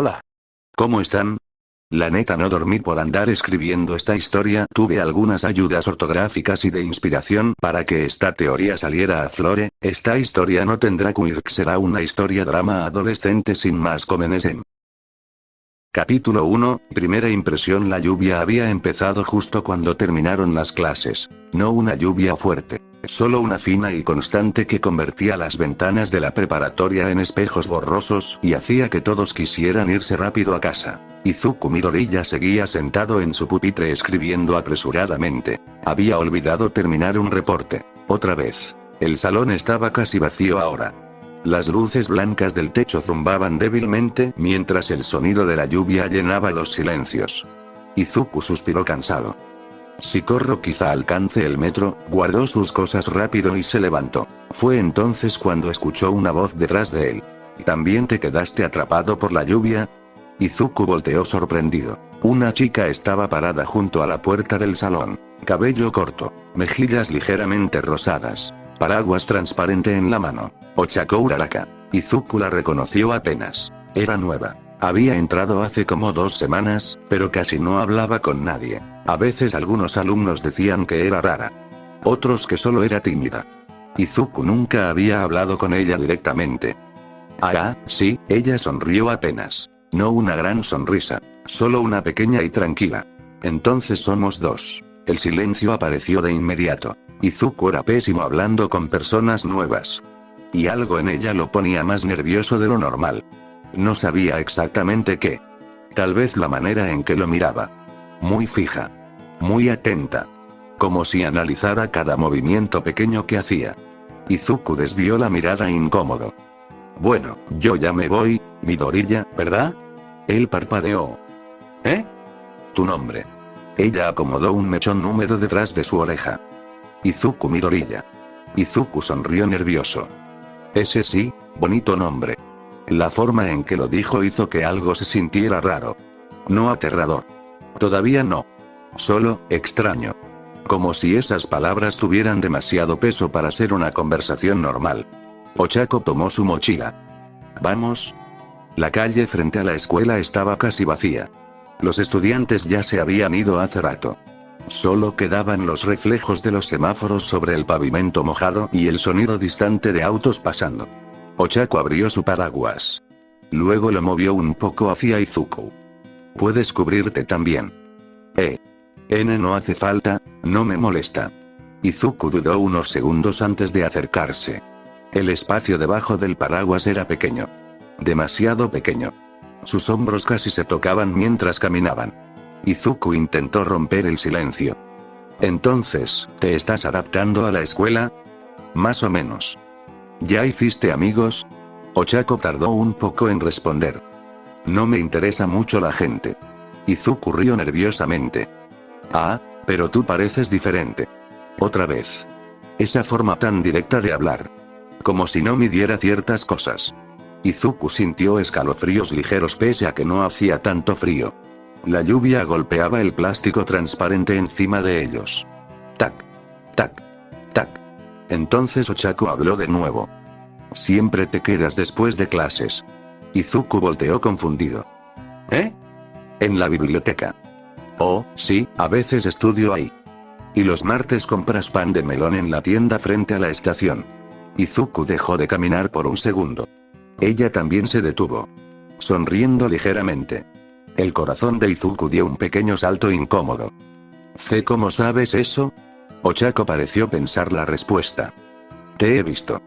Hola. ¿Cómo están? La neta no dormí por andar escribiendo esta historia, tuve algunas ayudas ortográficas y de inspiración para que esta teoría saliera a flore. Esta historia no tendrá quirk, será una historia drama adolescente sin más comenesem. Capítulo 1, primera impresión. La lluvia había empezado justo cuando terminaron las clases. No una lluvia fuerte, solo una fina y constante que convertía las ventanas de la preparatoria en espejos borrosos y hacía que todos quisieran irse rápido a casa. Izuku Midoriya seguía sentado en su pupitre escribiendo apresuradamente. Había olvidado terminar un reporte. Otra vez. El salón estaba casi vacío ahora. Las luces blancas del techo zumbaban débilmente mientras el sonido de la lluvia llenaba los silencios. Izuku suspiró cansado. Si corro quizá alcance el metro, guardó sus cosas rápido y se levantó. Fue entonces cuando escuchó una voz detrás de él. ¿También te quedaste atrapado por la lluvia? Izuku volteó sorprendido. Una chica estaba parada junto a la puerta del salón. Cabello corto, mejillas ligeramente rosadas, paraguas transparente en la mano. Ochako Uraraka. Izuku la reconoció apenas. Era nueva. Había entrado hace como 2 semanas, pero casi no hablaba con nadie. A veces algunos alumnos decían que era rara. Otros que solo era tímida. Izuku nunca había hablado con ella directamente. Ah, sí, ella sonrió apenas. No una gran sonrisa, solo una pequeña y tranquila. Entonces somos dos. El silencio apareció de inmediato. Izuku era pésimo hablando con personas nuevas. Y algo en ella lo ponía más nervioso de lo normal. No sabía exactamente qué. Tal vez la manera en que lo miraba. Muy fija. Muy atenta. Como si analizara cada movimiento pequeño que hacía. Izuku desvió la mirada incómodo. Bueno, yo ya me voy, Midoriya, ¿verdad? Él parpadeó. ¿Eh? Tu nombre. Ella acomodó un mechón húmedo detrás de su oreja. Izuku Midoriya. Izuku sonrió nervioso. Ese sí, bonito nombre. La forma en que lo dijo hizo que algo se sintiera raro. No aterrador. Todavía no. Solo, extraño. Como si esas palabras tuvieran demasiado peso para ser una conversación normal. Ochako tomó su mochila. ¿Vamos? La calle frente a la escuela estaba casi vacía. Los estudiantes ya se habían ido hace rato. Solo quedaban los reflejos de los semáforos sobre el pavimento mojado y el sonido distante de autos pasando. Ochako abrió su paraguas. Luego lo movió un poco hacia Izuku. Puedes cubrirte también. No hace falta, no me molesta. Izuku dudó unos segundos antes de acercarse. El espacio debajo del paraguas era pequeño. Demasiado pequeño. Sus hombros casi se tocaban mientras caminaban. Izuku intentó romper el silencio. Entonces, ¿te estás adaptando a la escuela? Más o menos. ¿Ya hiciste amigos? Ochako tardó un poco en responder. No me interesa mucho la gente. Izuku rió nerviosamente. Ah, pero tú pareces diferente. Otra vez. Esa forma tan directa de hablar. Como si no midiera ciertas cosas. Izuku sintió escalofríos ligeros pese a que no hacía tanto frío. La lluvia golpeaba el plástico transparente encima de ellos. Tac. Tac. Tac. Entonces Ochako habló de nuevo. Siempre te quedas después de clases. Izuku volteó confundido. ¿Eh? En la biblioteca. Oh, sí, a veces estudio ahí. Y los martes compras pan de melón en la tienda frente a la estación. Izuku dejó de caminar por un segundo. Ella también se detuvo. Sonriendo ligeramente. El corazón de Izuku dio un pequeño salto incómodo. ¿Cómo sabes eso? Ochako pareció pensar la respuesta. Te he visto.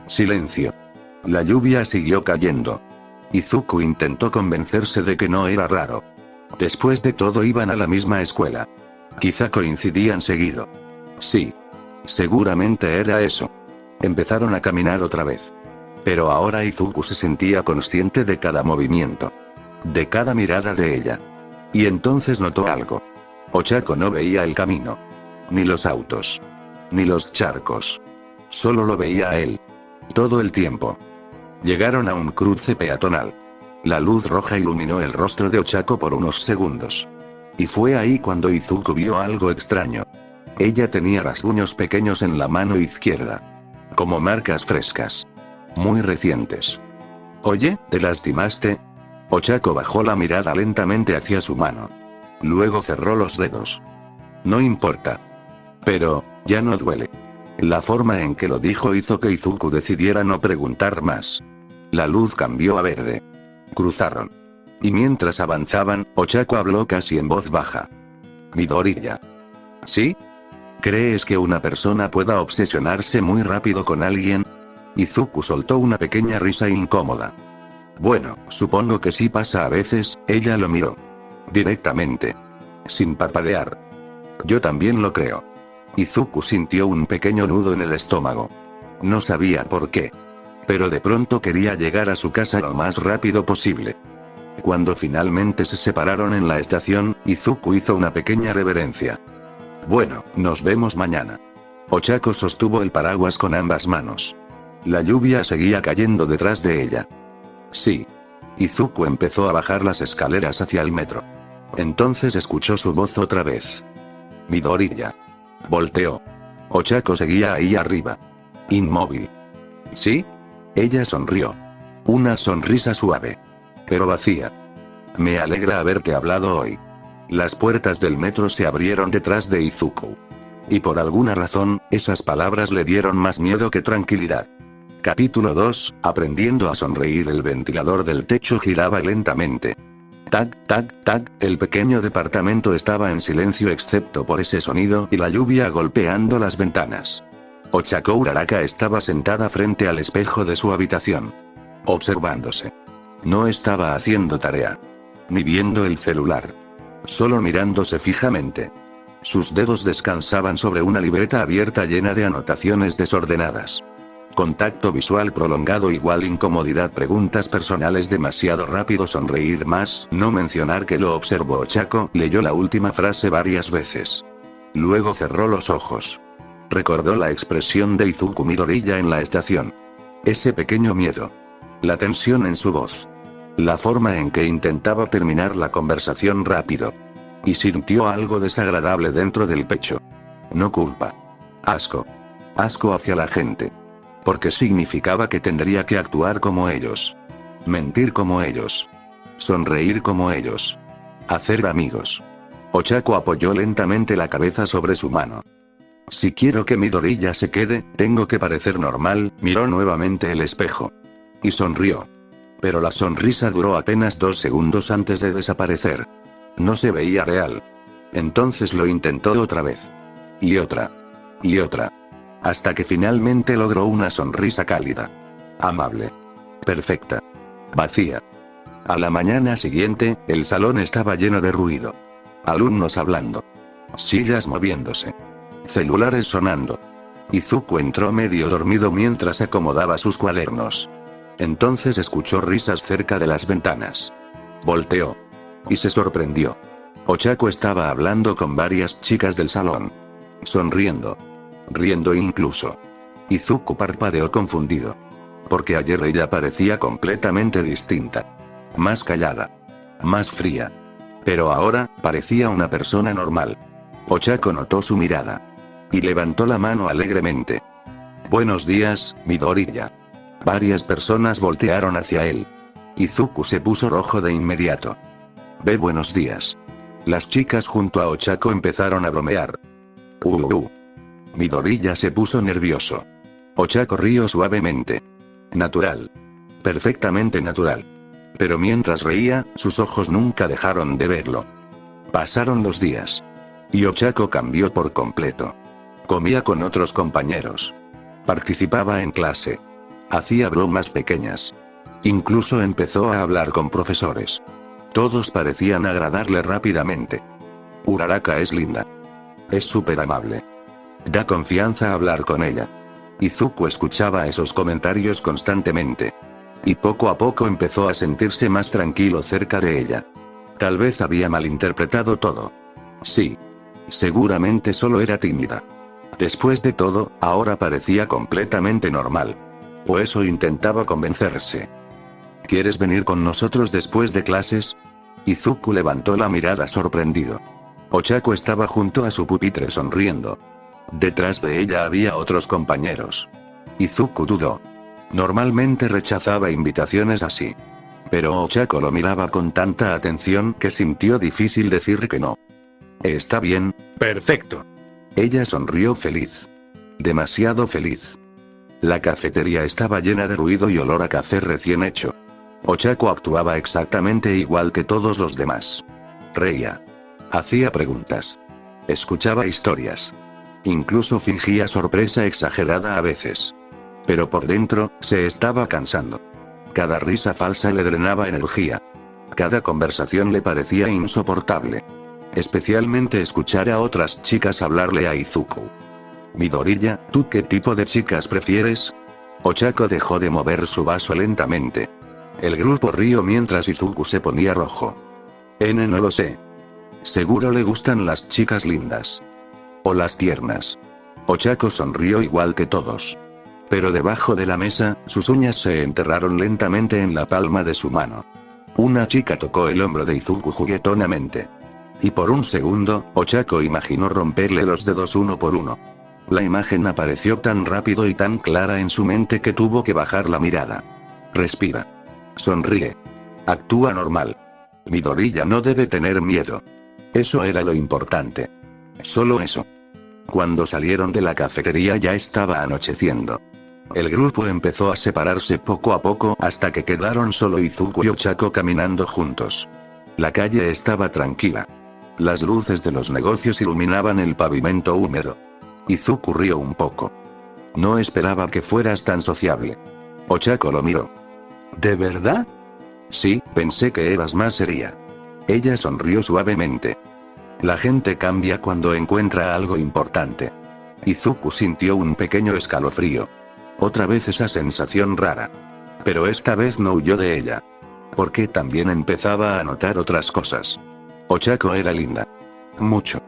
Silencio. La lluvia siguió cayendo. Izuku intentó convencerse de que no era raro. Después de todo iban a la misma escuela. Quizá coincidían seguido. Sí. Seguramente era eso. Empezaron a caminar otra vez. Pero ahora Izuku se sentía consciente de cada movimiento. De cada mirada de ella. Y entonces notó algo. Ochako no veía el camino. Ni los autos. Ni los charcos. Solo lo veía a él. Todo el tiempo. Llegaron a un cruce peatonal. La luz roja iluminó el rostro de Ochako por unos segundos. Y fue ahí cuando Izuku vio algo extraño. Ella tenía rasguños pequeños en la mano izquierda. Como marcas frescas. Muy recientes. Oye, ¿te lastimaste? Ochako bajó la mirada lentamente hacia su mano. Luego cerró los dedos. No importa. Pero, ya no duele. La forma en que lo dijo hizo que Izuku decidiera no preguntar más. La luz cambió a verde. Cruzaron. Y mientras avanzaban, Ochako habló casi en voz baja. Midoriya. ¿Sí? ¿Crees que una persona pueda obsesionarse muy rápido con alguien? Izuku soltó una pequeña risa incómoda. Bueno, supongo que sí pasa a veces, ella lo miró. Directamente. Sin parpadear. Yo también lo creo. Izuku sintió un pequeño nudo en el estómago. No sabía por qué. Pero de pronto quería llegar a su casa lo más rápido posible. Cuando finalmente se separaron en la estación, Izuku hizo una pequeña reverencia. Bueno, nos vemos mañana. Ochako sostuvo el paraguas con ambas manos. La lluvia seguía cayendo detrás de ella. Sí. Izuku empezó a bajar las escaleras hacia el metro. Entonces escuchó su voz otra vez. Midoriya. Volteó. Ochako seguía ahí arriba. Inmóvil. ¿Sí? Ella sonrió. Una sonrisa suave. Pero vacía. Me alegra haberte hablado hoy. Las puertas del metro se abrieron detrás de Izuku. Y por alguna razón, esas palabras le dieron más miedo que tranquilidad. Capítulo 2, aprendiendo a sonreír. El ventilador del techo giraba lentamente. Tac, tac, tac, el pequeño departamento estaba en silencio excepto por ese sonido y la lluvia golpeando las ventanas. Ochako Uraraka estaba sentada frente al espejo de su habitación. Observándose. No estaba haciendo tarea. Ni viendo el celular. Solo mirándose fijamente. Sus dedos descansaban sobre una libreta abierta llena de anotaciones desordenadas. Contacto visual prolongado igual incomodidad. Preguntas personales demasiado rápido. Sonreír más. No mencionar que lo observó. Ochako leyó la última frase varias veces. Luego cerró los ojos. Recordó la expresión de Izuku Midoriya en la estación. Ese pequeño miedo. La tensión en su voz. La forma en que intentaba terminar la conversación rápido. Y sintió algo desagradable dentro del pecho. No culpa. Asco. Asco hacia la gente. Porque significaba que tendría que actuar como ellos. Mentir como ellos. Sonreír como ellos. Hacer amigos. Ochako apoyó lentamente la cabeza sobre su mano. Si quiero que Midoriya se quede, tengo que parecer normal. Miró nuevamente el espejo. Y sonrió. Pero la sonrisa duró apenas 2 segundos antes de desaparecer. No se veía real. Entonces lo intentó otra vez. Y otra. Y otra. Hasta que finalmente logró una sonrisa cálida. Amable. Perfecta. Vacía. A la mañana siguiente, el salón estaba lleno de ruido. Alumnos hablando. Sillas moviéndose. Celulares sonando. Izuku entró medio dormido mientras acomodaba sus cuadernos. Entonces escuchó risas cerca de las ventanas. Volteó. Y se sorprendió. Ochako estaba hablando con varias chicas del salón. Sonriendo. Riendo incluso. Izuku parpadeó confundido. Porque ayer ella parecía completamente distinta. Más callada. Más fría. Pero ahora, parecía una persona normal. Ochako notó su mirada. Y levantó la mano alegremente. Buenos días, Midoriya. Varias personas voltearon hacia él. Izuku se puso rojo de inmediato. Buenos días. Las chicas junto a Ochako empezaron a bromear. Midoriya se puso nervioso. Ochako rió suavemente. Natural. Perfectamente natural. Pero mientras reía, sus ojos nunca dejaron de verlo. Pasaron los días. Y Ochako cambió por completo. Comía con otros compañeros. Participaba en clase. Hacía bromas pequeñas. Incluso empezó a hablar con profesores. Todos parecían agradarle rápidamente. Uraraka es linda. Es súper amable. Da confianza hablar con ella. Izuku escuchaba esos comentarios constantemente. Y poco a poco empezó a sentirse más tranquilo cerca de ella. Tal vez había malinterpretado todo. Sí. Seguramente solo era tímida. Después de todo, ahora parecía completamente normal. O eso intentaba convencerse. ¿Quieres venir con nosotros después de clases? Izuku levantó la mirada sorprendido. Ochako estaba junto a su pupitre sonriendo. Detrás de ella había otros compañeros. Izuku dudó. Normalmente rechazaba invitaciones así. Pero Ochako lo miraba con tanta atención que sintió difícil decir que no. Está bien, perfecto. Ella sonrió feliz. Demasiado feliz. La cafetería estaba llena de ruido y olor a café recién hecho. Ochako actuaba exactamente igual que todos los demás. Reía. Hacía preguntas. Escuchaba historias. Incluso fingía sorpresa exagerada a veces. Pero por dentro, se estaba cansando. Cada risa falsa le drenaba energía. Cada conversación le parecía insoportable. Especialmente escuchar a otras chicas hablarle a Izuku. Midoriya, ¿tú qué tipo de chicas prefieres? Ochako dejó de mover su vaso lentamente. El grupo rió mientras Izuku se ponía rojo. No lo sé. Seguro le gustan las chicas lindas. O las tiernas. Ochako sonrió igual que todos. Pero debajo de la mesa, sus uñas se enterraron lentamente en la palma de su mano. Una chica tocó el hombro de Izuku juguetonamente. Y por un segundo, Ochako imaginó romperle los dedos uno por uno. La imagen apareció tan rápido y tan clara en su mente que tuvo que bajar la mirada. Respira. Sonríe. Actúa normal. Midoriya no debe tener miedo. Eso era lo importante. Solo eso. Cuando salieron de la cafetería ya estaba anocheciendo. El grupo empezó a separarse poco a poco hasta que quedaron solo Izuku y Ochako caminando juntos. La calle estaba tranquila. Las luces de los negocios iluminaban el pavimento húmedo. Izuku rió un poco. No esperaba que fueras tan sociable. Ochako lo miró. ¿De verdad? Sí, pensé que eras más seria. Ella sonrió suavemente. La gente cambia cuando encuentra algo importante. Izuku sintió un pequeño escalofrío. Otra vez esa sensación rara. Pero esta vez no huyó de ella. Porque también empezaba a notar otras cosas. Ochako era linda. Mucho.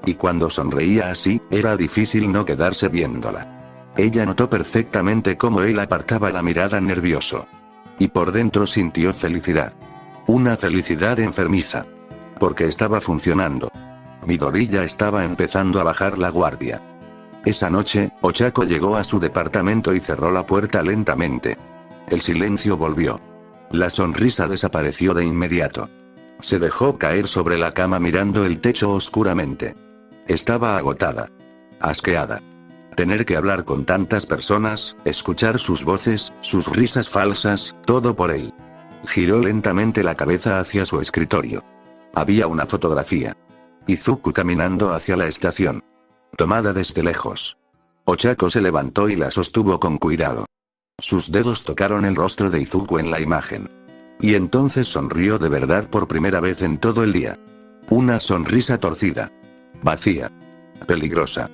Y cuando sonreía así, era difícil no quedarse viéndola. Ella notó perfectamente cómo él apartaba la mirada nervioso. Y por dentro sintió felicidad. Una felicidad enfermiza. Porque estaba funcionando. Midoriya estaba empezando a bajar la guardia. Esa noche, Ochako llegó a su departamento y cerró la puerta lentamente. El silencio volvió. La sonrisa desapareció de inmediato. Se dejó caer sobre la cama mirando el techo oscuramente. Estaba agotada. Asqueada. Tener que hablar con tantas personas, escuchar sus voces, sus risas falsas, todo por él. Giró lentamente la cabeza hacia su escritorio. Había una fotografía. Izuku caminando hacia la estación. Tomada desde lejos. Ochako se levantó y la sostuvo con cuidado. Sus dedos tocaron el rostro de Izuku en la imagen. Y entonces sonrió de verdad por primera vez en todo el día. Una sonrisa torcida. Vacía. Peligrosa.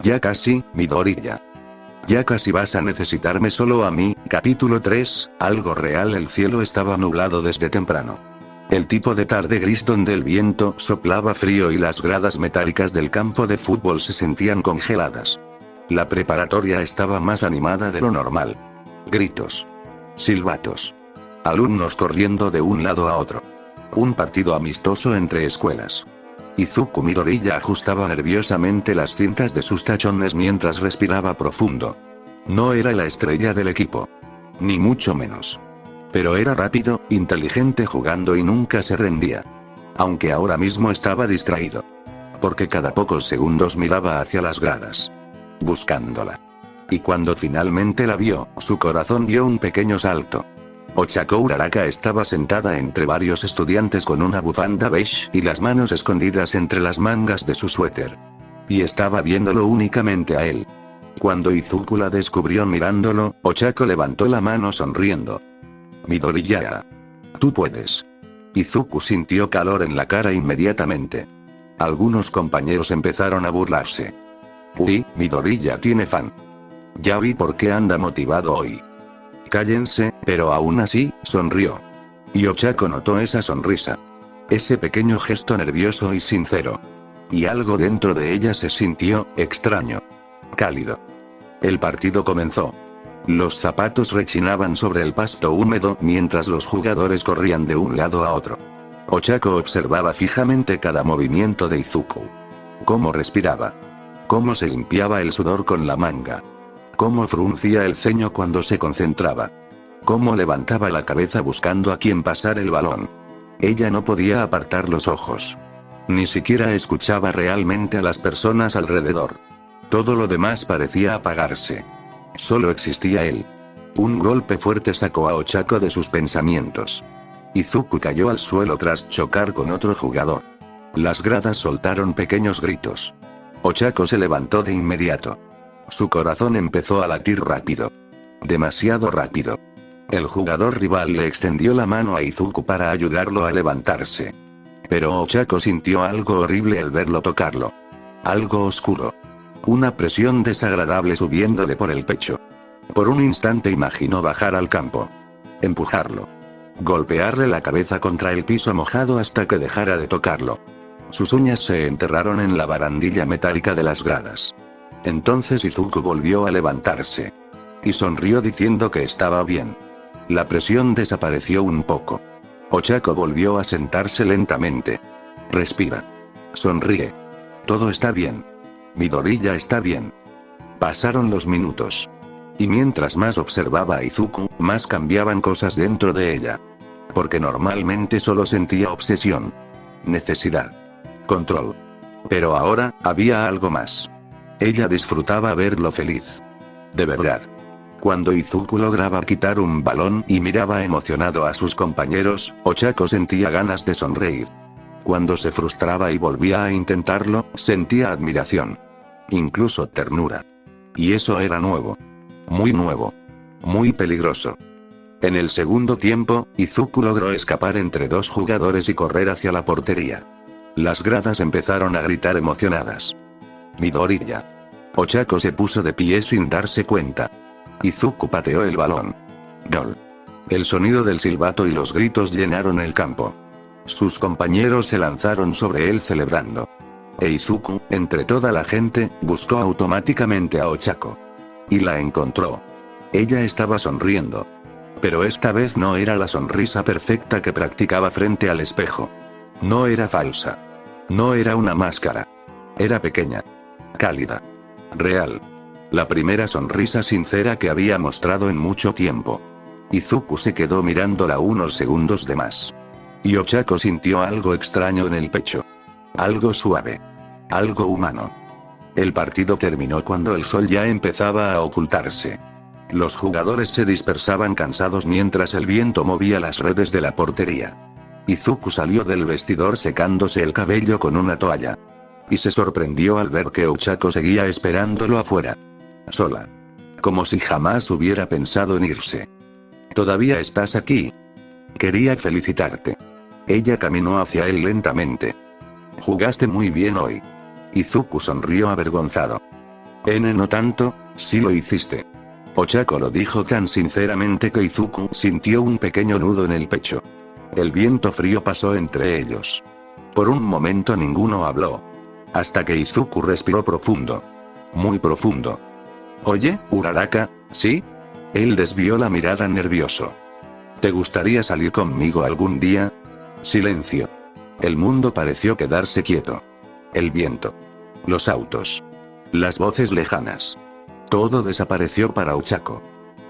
Ya casi, Midoriya. Ya casi vas a necesitarme solo a mí. Capítulo 3, algo real. El cielo estaba nublado desde temprano. El tipo de tarde gris donde el viento soplaba frío y las gradas metálicas del campo de fútbol se sentían congeladas. La preparatoria estaba más animada de lo normal. Gritos. Silbatos. Alumnos corriendo de un lado a otro. Un partido amistoso entre escuelas. Izuku Midoriya ajustaba nerviosamente las cintas de sus tachones mientras respiraba profundo. No era la estrella del equipo. Ni mucho menos. Pero era rápido, inteligente jugando y nunca se rendía. Aunque ahora mismo estaba distraído. Porque cada pocos segundos miraba hacia las gradas. Buscándola. Y cuando finalmente la vio, su corazón dio un pequeño salto. Ochako Uraraka estaba sentada entre varios estudiantes con una bufanda beige y las manos escondidas entre las mangas de su suéter. Y estaba viéndolo únicamente a él. Cuando Izuku la descubrió mirándolo, Ochako levantó la mano sonriendo. Midoriya. Tú puedes. Izuku sintió calor en la cara inmediatamente. Algunos compañeros empezaron a burlarse. Uy, Midoriya tiene fan. Ya vi por qué anda motivado hoy. Cállense, pero aún así, sonrió. Y Ochako notó esa sonrisa. Ese pequeño gesto nervioso y sincero. Y algo dentro de ella se sintió extraño. Cálido. El partido comenzó. Los zapatos rechinaban sobre el pasto húmedo mientras los jugadores corrían de un lado a otro. Ochako observaba fijamente cada movimiento de Izuku. Cómo respiraba. Cómo se limpiaba el sudor con la manga. Cómo fruncía el ceño cuando se concentraba. Cómo levantaba la cabeza buscando a quien pasar el balón. Ella no podía apartar los ojos. Ni siquiera escuchaba realmente a las personas alrededor. Todo lo demás parecía apagarse. Solo existía él. Un golpe fuerte sacó a Ochako de sus pensamientos. Izuku cayó al suelo tras chocar con otro jugador. Las gradas soltaron pequeños gritos. Ochako se levantó de inmediato. Su corazón empezó a latir rápido. Demasiado rápido. El jugador rival le extendió la mano a Izuku para ayudarlo a levantarse. Pero Ochako sintió algo horrible al verlo tocarlo. Algo oscuro. Una presión desagradable subiéndole por el pecho. Por un instante imaginó bajar al campo. Empujarlo. Golpearle la cabeza contra el piso mojado hasta que dejara de tocarlo. Sus uñas se enterraron en la barandilla metálica de las gradas. Entonces Izuku volvió a levantarse. Y sonrió diciendo que estaba bien. La presión desapareció un poco. Ochako volvió a sentarse lentamente. Respira. Sonríe. Todo está bien. Midoriya está bien. Pasaron los minutos. Y mientras más observaba a Izuku, más cambiaban cosas dentro de ella. Porque normalmente solo sentía obsesión. Necesidad. Control. Pero ahora, había algo más. Ella disfrutaba verlo feliz. De verdad. Cuando Izuku lograba quitar un balón y miraba emocionado a sus compañeros, Ochako sentía ganas de sonreír. Cuando se frustraba y volvía a intentarlo, sentía admiración. Incluso ternura. Y eso era nuevo. Muy nuevo. Muy peligroso. En el segundo tiempo, Izuku logró escapar entre dos jugadores y correr hacia la portería. Las gradas empezaron a gritar emocionadas. Midoriya. Ochako se puso de pie sin darse cuenta. Izuku pateó el balón. Gol. El sonido del silbato y los gritos llenaron el campo. Sus compañeros se lanzaron sobre él celebrando. E Izuku, entre toda la gente, buscó automáticamente a Ochako. Y la encontró. Ella estaba sonriendo. Pero esta vez no era la sonrisa perfecta que practicaba frente al espejo. No era falsa. No era una máscara. Era pequeña. Cálida. Real. La primera sonrisa sincera que había mostrado en mucho tiempo. Izuku se quedó mirándola unos segundos de más. Y Ochako sintió algo extraño en el pecho. Algo suave. Algo humano. El partido terminó cuando el sol ya empezaba a ocultarse. Los jugadores se dispersaban cansados mientras el viento movía las redes de la portería. Izuku salió del vestidor secándose el cabello con una toalla. Y se sorprendió al ver que Ochako seguía esperándolo afuera. Sola. Como si jamás hubiera pensado en irse. ¿Todavía estás aquí? Quería felicitarte. Ella caminó hacia él lentamente. Jugaste muy bien hoy. Izuku sonrió avergonzado. No tanto, sí lo hiciste. Ochako lo dijo tan sinceramente que Izuku sintió un pequeño nudo en el pecho. El viento frío pasó entre ellos. Por un momento ninguno habló. Hasta que Izuku respiró profundo. Muy profundo. Oye, Uraraka, ¿sí? Él desvió la mirada nervioso. ¿Te gustaría salir conmigo algún día? Silencio. El mundo pareció quedarse quieto. El viento. Los autos. Las voces lejanas. Todo desapareció para Ochako.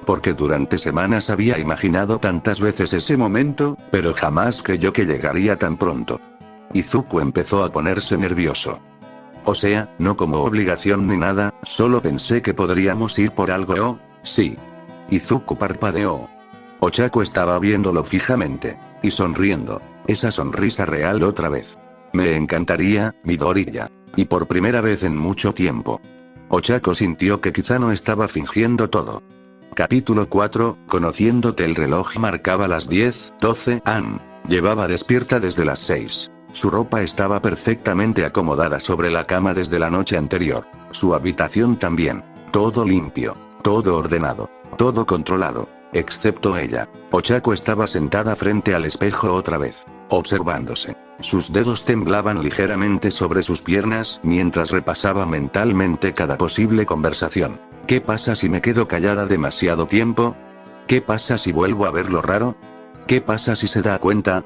Porque durante semanas había imaginado tantas veces ese momento, pero jamás creyó que llegaría tan pronto. Izuku empezó a ponerse nervioso. O sea, no como obligación ni nada, solo pensé que podríamos ir por algo. Oh, sí. Izuku parpadeó. Ochako estaba viéndolo fijamente. Y sonriendo. Esa sonrisa real otra vez. Me encantaría, Midoriya. Y por primera vez en mucho tiempo. Ochako sintió que quizá no estaba fingiendo todo. Capítulo 4, conociendo que el reloj marcaba las 10:12 am. Llevaba despierta desde las 6. Su ropa estaba perfectamente acomodada sobre la cama desde la noche anterior. Su habitación también. Todo limpio. Todo ordenado. Todo controlado. Excepto ella. Ochako estaba sentada frente al espejo otra vez. Observándose. Sus dedos temblaban ligeramente sobre sus piernas mientras repasaba mentalmente cada posible conversación. ¿Qué pasa si me quedo callada demasiado tiempo? ¿Qué pasa si vuelvo a ver lo raro? ¿Qué pasa si se da cuenta?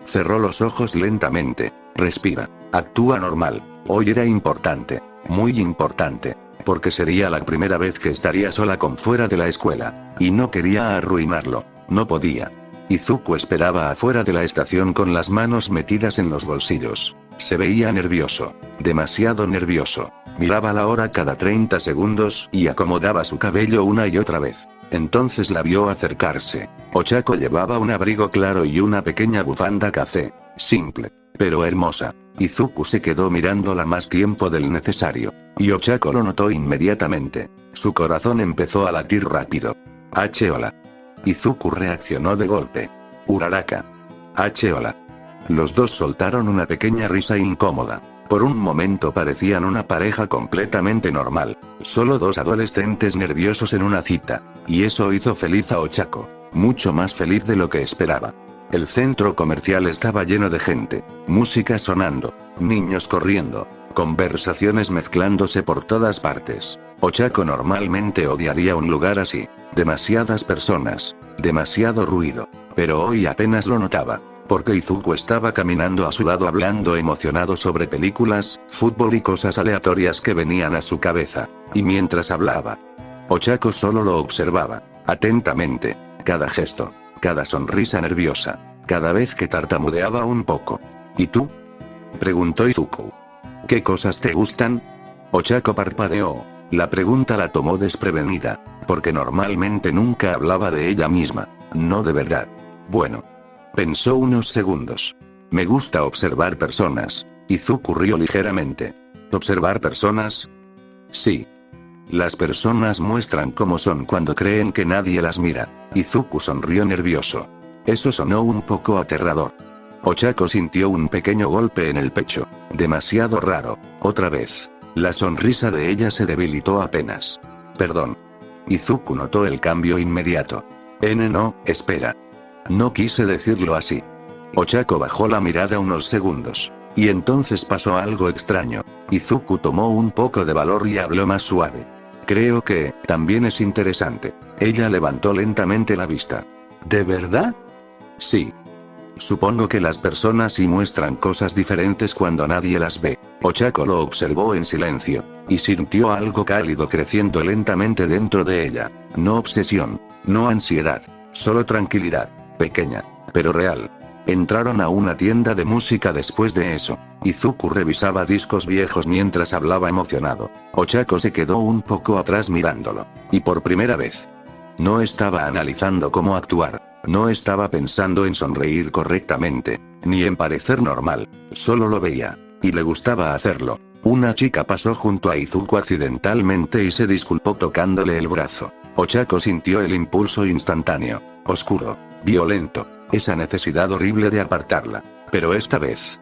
Cerró los ojos lentamente. Respira. Actúa normal. Hoy era importante. Muy importante. Porque sería la primera vez que estaría sola con fuera de la escuela. Y no quería arruinarlo. No podía. Izuku esperaba afuera de la estación con las manos metidas en los bolsillos. Se veía nervioso. Demasiado nervioso. Miraba la hora cada 30 segundos y acomodaba su cabello una y otra vez. Entonces la vio acercarse. Ochako llevaba un abrigo claro y una pequeña bufanda café. Simple, pero hermosa. Izuku se quedó mirándola más tiempo del necesario. Y Ochako lo notó inmediatamente. Su corazón empezó a latir rápido. Hola. Izuku reaccionó de golpe. Uraraka. Hola. Los dos soltaron una pequeña risa incómoda. Por un momento parecían una pareja completamente normal. Solo dos adolescentes nerviosos en una cita. Y eso hizo feliz a Ochako. Mucho más feliz de lo que esperaba. El centro comercial estaba lleno de gente. Música sonando. Niños corriendo. Conversaciones mezclándose por todas partes. Ochako normalmente odiaría un lugar así. Demasiadas personas. Demasiado ruido. Pero hoy apenas lo notaba. Porque Izuku estaba caminando a su lado hablando emocionado sobre películas, fútbol y cosas aleatorias que venían a su cabeza. Y mientras hablaba, Ochako solo lo observaba, atentamente, cada gesto, cada sonrisa nerviosa, cada vez que tartamudeaba un poco. ¿Y tú? Preguntó Izuku. ¿Qué cosas te gustan? Ochako parpadeó. La pregunta la tomó desprevenida, porque normalmente nunca hablaba de ella misma, no de verdad. Bueno. Pensó unos segundos. Me gusta observar personas. Izuku rió ligeramente. ¿Observar personas? Sí. Las personas muestran cómo son cuando creen que nadie las mira. Izuku sonrió nervioso. Eso sonó un poco aterrador. Ochako sintió un pequeño golpe en el pecho. Demasiado raro. Otra vez. La sonrisa de ella se debilitó apenas. Perdón. Izuku notó el cambio inmediato. No, espera. No quise decirlo así. Ochako bajó la mirada unos segundos. Y entonces pasó algo extraño. Izuku tomó un poco de valor y habló más suave. Creo que, también es interesante. Ella levantó lentamente la vista. ¿De verdad? Sí. Supongo que las personas sí muestran cosas diferentes cuando nadie las ve. Ochako lo observó en silencio. Y sintió algo cálido creciendo lentamente dentro de ella. No obsesión. No ansiedad. Solo tranquilidad. Pequeña, pero real. Entraron a una tienda de música después de eso. Izuku revisaba discos viejos mientras hablaba emocionado. Ochako se quedó un poco atrás mirándolo. Y por primera vez. No estaba analizando cómo actuar. No estaba pensando en sonreír correctamente. Ni en parecer normal. Solo lo veía. Y le gustaba hacerlo. Una chica pasó junto a Izuku accidentalmente y se disculpó tocándole el brazo. Ochako sintió el impulso instantáneo. Oscuro. Violento. Esa necesidad horrible de apartarla. Pero esta vez.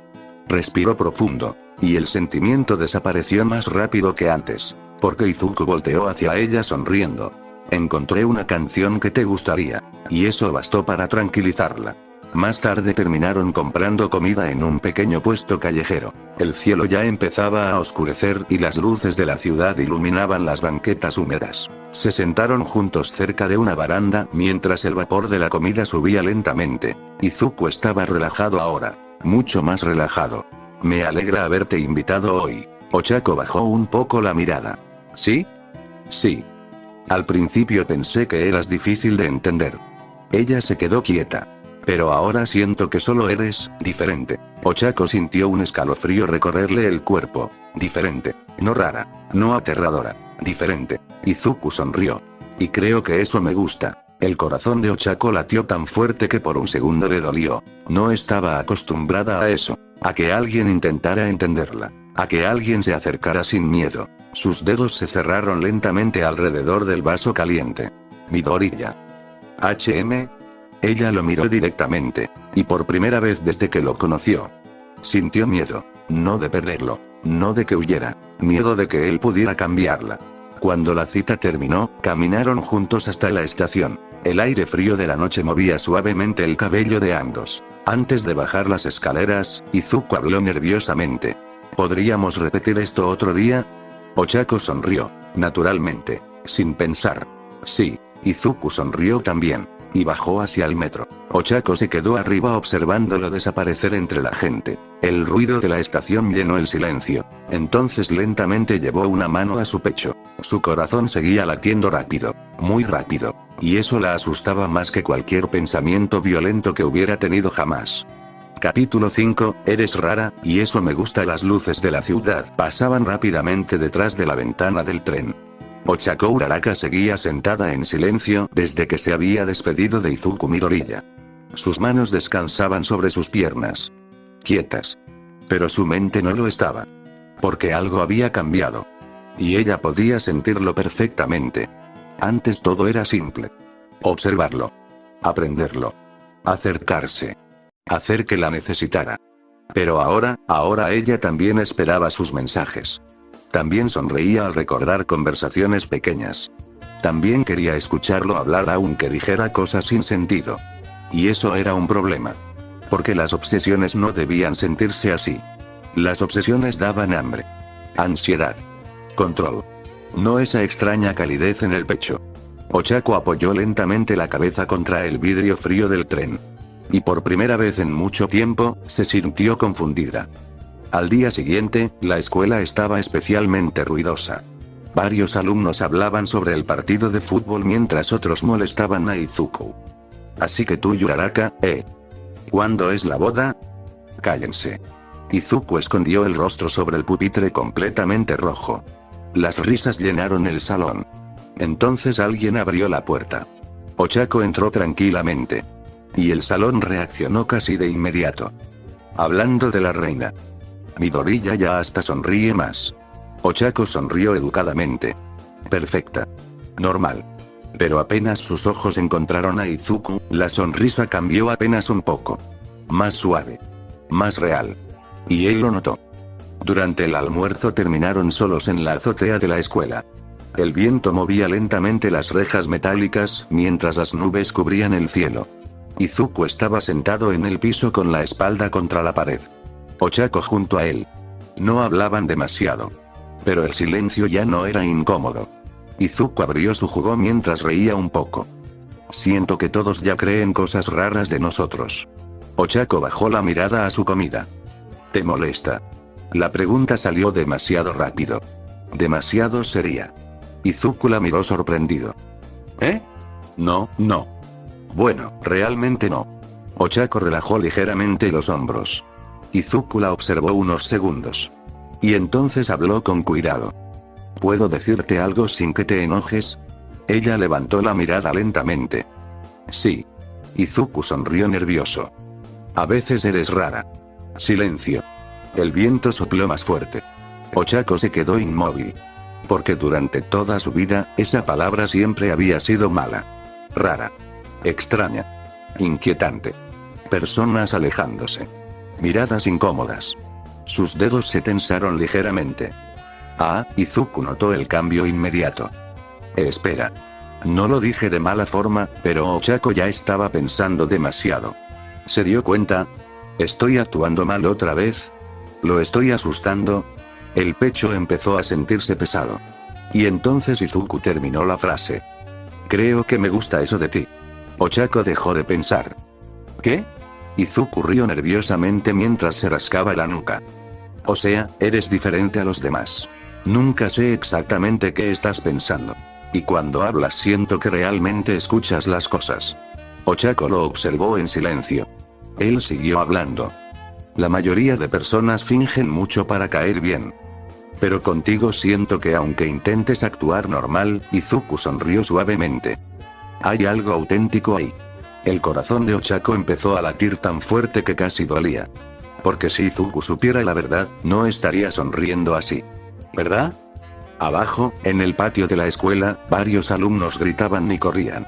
Respiró profundo. Y el sentimiento desapareció más rápido que antes. Porque Izuku volteó hacia ella sonriendo. Encontré una canción que te gustaría. Y eso bastó para tranquilizarla. Más tarde terminaron comprando comida en un pequeño puesto callejero. El cielo ya empezaba a oscurecer y las luces de la ciudad iluminaban las banquetas húmedas. Se sentaron juntos cerca de una baranda mientras el vapor de la comida subía lentamente. Izuku estaba relajado ahora. Mucho más relajado. Me alegra haberte invitado hoy. Ochako bajó un poco la mirada. ¿Sí? Sí. Al principio pensé que eras difícil de entender. Ella se quedó quieta. Pero ahora siento que solo eres diferente. Ochako sintió un escalofrío recorrerle el cuerpo. Diferente. No rara. No aterradora. Diferente. Izuku sonrió. Y creo que eso me gusta. El corazón de Ochako latió tan fuerte que por un segundo le dolió. No estaba acostumbrada a eso. A que alguien intentara entenderla. A que alguien se acercara sin miedo. Sus dedos se cerraron lentamente alrededor del vaso caliente. Midoriya. Ella lo miró directamente. Y por primera vez desde que lo conoció. Sintió miedo. No de perderlo. No de que huyera. Miedo de que él pudiera cambiarla. Cuando la cita terminó, caminaron juntos hasta la estación. El aire frío de la noche movía suavemente el cabello de ambos. Antes de bajar las escaleras, Izuku habló nerviosamente. ¿Podríamos repetir esto otro día? Ochako sonrió, naturalmente, sin pensar. Sí. Izuku sonrió también. Y bajó hacia el metro. Ochako se quedó arriba observándolo desaparecer entre la gente. El ruido de la estación llenó el silencio. Entonces lentamente llevó una mano a su pecho. Su corazón seguía latiendo rápido. Muy rápido. Y eso la asustaba más que cualquier pensamiento violento que hubiera tenido jamás. Capítulo 5, eres rara, y eso me gusta. Las luces de la ciudad pasaban rápidamente detrás de la ventana del tren. Ochako Uraraka seguía sentada en silencio desde que se había despedido de Izuku Midoriya. Sus manos descansaban sobre sus piernas. Quietas. Pero su mente no lo estaba. Porque algo había cambiado. Y ella podía sentirlo perfectamente. Antes todo era simple. Observarlo. Aprenderlo. Acercarse. Hacer que la necesitara. Pero ahora ella también esperaba sus mensajes. También sonreía al recordar conversaciones pequeñas. También quería escucharlo hablar aunque dijera cosas sin sentido. Y eso era un problema. Porque las obsesiones no debían sentirse así. Las obsesiones daban hambre. Ansiedad. Control. No esa extraña calidez en el pecho. Ochako apoyó lentamente la cabeza contra el vidrio frío del tren. Y por primera vez en mucho tiempo, se sintió confundida. Al día siguiente, la escuela estaba especialmente ruidosa. Varios alumnos hablaban sobre el partido de fútbol mientras otros molestaban a Izuku. Así que tú, Uraraka, ¿cuándo es la boda? Cállense. Izuku escondió el rostro sobre el pupitre completamente rojo. Las risas llenaron el salón. Entonces alguien abrió la puerta. Ochako entró tranquilamente. Y el salón reaccionó casi de inmediato. Hablando de la reina. Midoriya ya hasta sonríe más. Ochako sonrió educadamente. Perfecta. Normal. Pero apenas sus ojos encontraron a Izuku, la sonrisa cambió apenas un poco. Más suave. Más real. Y él lo notó. Durante el almuerzo terminaron solos en la azotea de la escuela. El viento movía lentamente las rejas metálicas, mientras las nubes cubrían el cielo. Izuku estaba sentado en el piso con la espalda contra la pared. Ochako junto a él. No hablaban demasiado. Pero el silencio ya no era incómodo. Izuku abrió su jugo mientras reía un poco. Siento que todos ya creen cosas raras de nosotros. Ochako bajó la mirada a su comida. ¿Te molesta? La pregunta salió demasiado rápido. Demasiado seria. Izuku la miró sorprendido. No. Bueno, realmente no. Ochako relajó ligeramente los hombros. Izuku la observó unos segundos. Y entonces habló con cuidado. ¿Puedo decirte algo sin que te enojes? Ella levantó la mirada lentamente. Sí. Izuku sonrió nervioso. A veces eres rara. Silencio. El viento sopló más fuerte. Ochako se quedó inmóvil. Porque durante toda su vida, esa palabra siempre había sido mala. Rara. Extraña. Inquietante. Personas alejándose. Miradas incómodas. Sus dedos se tensaron ligeramente. Izuku notó el cambio inmediato. Espera. No lo dije de mala forma, pero Ochako ya estaba pensando demasiado. ¿Se dio cuenta? ¿Estoy actuando mal otra vez? ¿Lo estoy asustando? El pecho empezó a sentirse pesado. Y entonces Izuku terminó la frase. Creo que me gusta eso de ti. Ochako dejó de pensar. ¿Qué? Izuku rió nerviosamente mientras se rascaba la nuca. O sea, eres diferente a los demás. Nunca sé exactamente qué estás pensando. Y cuando hablas siento que realmente escuchas las cosas. Ochako lo observó en silencio. Él siguió hablando. La mayoría de personas fingen mucho para caer bien. Pero contigo siento que aunque intentes actuar normal, Izuku sonrió suavemente. Hay algo auténtico ahí. El corazón de Ochako empezó a latir tan fuerte que casi dolía. Porque si Izuku supiera la verdad, no estaría sonriendo así. ¿Verdad? Abajo, en el patio de la escuela, varios alumnos gritaban y corrían.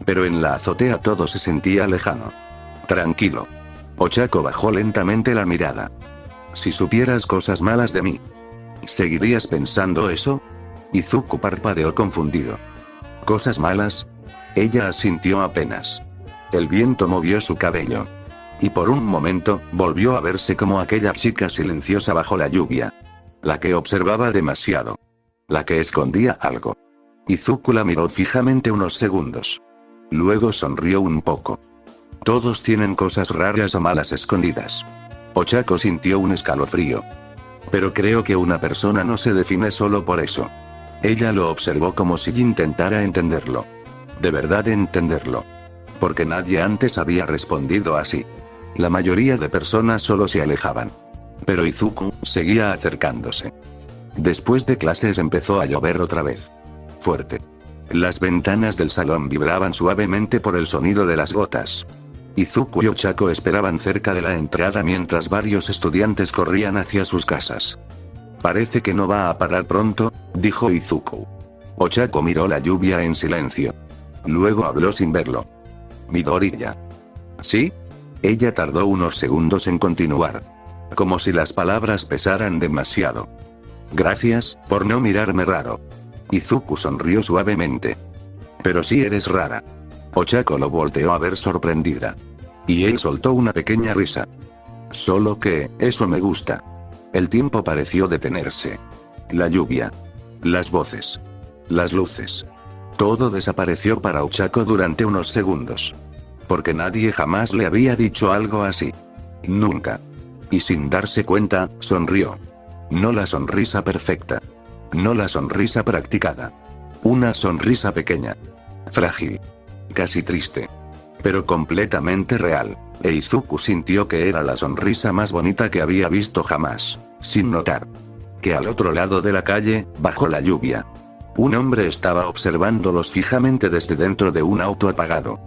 Pero en la azotea todo se sentía lejano. Tranquilo. Ochako bajó lentamente la mirada. Si supieras cosas malas de mí, ¿seguirías pensando eso? Izuku parpadeó confundido. ¿Cosas malas? Ella asintió apenas. El viento movió su cabello. Y por un momento, volvió a verse como aquella chica silenciosa bajo la lluvia. La que observaba demasiado. La que escondía algo. Izuku la miró fijamente unos segundos. Luego sonrió un poco. Todos tienen cosas raras o malas escondidas. Ochako sintió un escalofrío. Pero creo que una persona no se define solo por eso. Ella lo observó como si intentara entenderlo. De verdad entenderlo. Porque nadie antes había respondido así. La mayoría de personas solo se alejaban. Pero Izuku seguía acercándose. Después de clases empezó a llover otra vez. Fuerte. Las ventanas del salón vibraban suavemente por el sonido de las gotas. Izuku y Ochako esperaban cerca de la entrada mientras varios estudiantes corrían hacia sus casas. Parece que no va a parar pronto, dijo Izuku. Ochako miró la lluvia en silencio. Luego habló sin verlo. Midoriya. ¿Sí? Ella tardó unos segundos en continuar. Como si las palabras pesaran demasiado. Gracias, por no mirarme raro. Izuku sonrió suavemente. Pero sí eres rara. Ochako lo volteó a ver sorprendida. Y él soltó una pequeña risa. Solo que, eso me gusta. El tiempo pareció detenerse. La lluvia. Las voces. Las luces. Todo desapareció para Ochako durante unos segundos. Porque nadie jamás le había dicho algo así. Nunca. Y sin darse cuenta, sonrió. No la sonrisa perfecta. No la sonrisa practicada. Una sonrisa pequeña. Frágil. Casi triste. Pero completamente real. E Izuku sintió que era la sonrisa más bonita que había visto jamás. Sin notar que al otro lado de la calle, bajo la lluvia, un hombre estaba observándolos fijamente desde dentro de un auto apagado.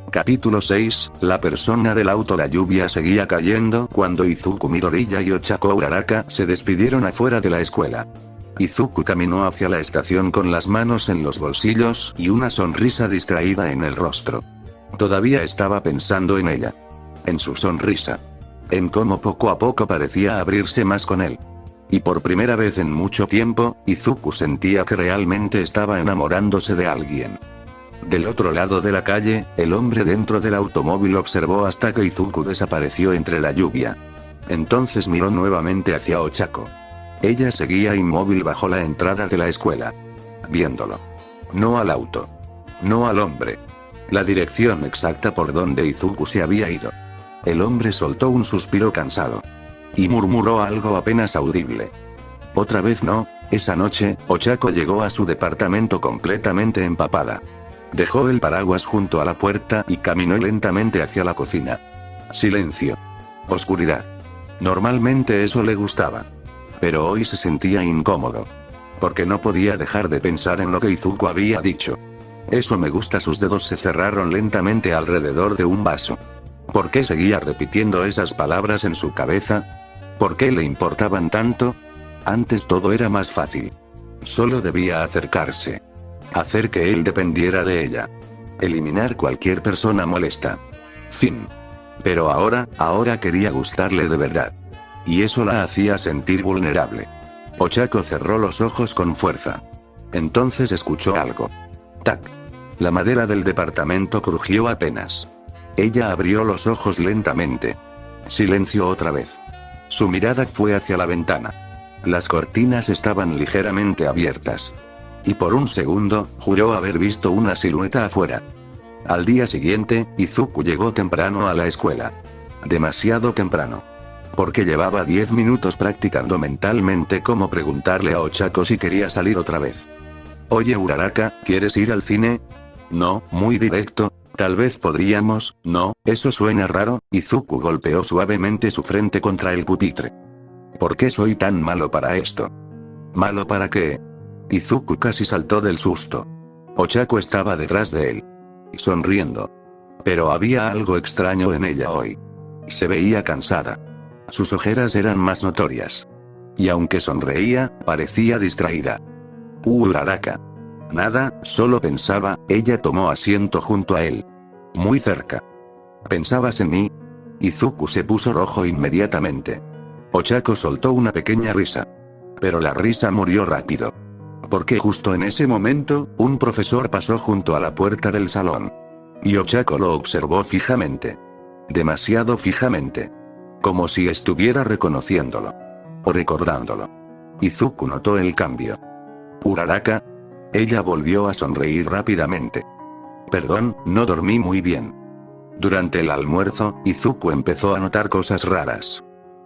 Capítulo 6, la persona del auto. La lluvia seguía cayendo cuando Izuku, Midoriya y Ochako Uraraka se despidieron afuera de la escuela. Izuku caminó hacia la estación con las manos en los bolsillos y una sonrisa distraída en el rostro. Todavía estaba pensando en ella. En su sonrisa. En cómo poco a poco parecía abrirse más con él. Y por primera vez en mucho tiempo, Izuku sentía que realmente estaba enamorándose de alguien. Del otro lado de la calle, el hombre dentro del automóvil observó hasta que Izuku desapareció entre la lluvia. Entonces miró nuevamente hacia Ochako. Ella seguía inmóvil bajo la entrada de la escuela. Viéndolo. No al auto. No al hombre. La dirección exacta por donde Izuku se había ido. El hombre soltó un suspiro cansado. Y murmuró algo apenas audible. Otra vez no. Esa noche, Ochako llegó a su departamento completamente empapada. Dejó el paraguas junto a la puerta y caminó lentamente hacia la cocina. Silencio. Oscuridad. Normalmente eso le gustaba. Pero hoy se sentía incómodo. Porque no podía dejar de pensar en lo que Izuku había dicho. Eso me gusta. Sus dedos se cerraron lentamente alrededor de un vaso. ¿Por qué seguía repitiendo esas palabras en su cabeza? ¿Por qué le importaban tanto? Antes todo era más fácil. Solo debía acercarse. Hacer que él dependiera de ella. Eliminar cualquier persona molesta. Fin. Pero ahora quería gustarle de verdad. Y eso la hacía sentir vulnerable. Ochako cerró los ojos con fuerza. Entonces escuchó algo. Tac. La madera del departamento crujió apenas. Ella abrió los ojos lentamente. Silencio otra vez. Su mirada fue hacia la ventana. Las cortinas estaban ligeramente abiertas. Y por un segundo, juró haber visto una silueta afuera. Al día siguiente, Izuku llegó temprano a la escuela. Demasiado temprano. Porque llevaba 10 minutos practicando mentalmente cómo preguntarle a Ochako si quería salir otra vez. Oye Uraraka, ¿quieres ir al cine? No, muy directo. Tal vez podríamos, no, eso suena raro. Izuku golpeó suavemente su frente contra el pupitre. ¿Por qué soy tan malo para esto? ¿Malo para qué? Izuku casi saltó del susto. Ochako estaba detrás de él. Sonriendo. Pero había algo extraño en ella hoy. Se veía cansada. Sus ojeras eran más notorias. Y aunque sonreía, parecía distraída. Uraraka. Nada, solo pensaba. Ella tomó asiento junto a él. Muy cerca. ¿Pensabas en mí? Izuku se puso rojo inmediatamente. Ochako soltó una pequeña risa. Pero la risa murió rápido. Porque justo en ese momento, un profesor pasó junto a la puerta del salón. Y Ochako lo observó fijamente. Demasiado fijamente. Como si estuviera reconociéndolo. O recordándolo. Izuku notó el cambio. Uraraka. Ella volvió a sonreír rápidamente. Perdón, no dormí muy bien. Durante el almuerzo, Izuku empezó a notar cosas raras.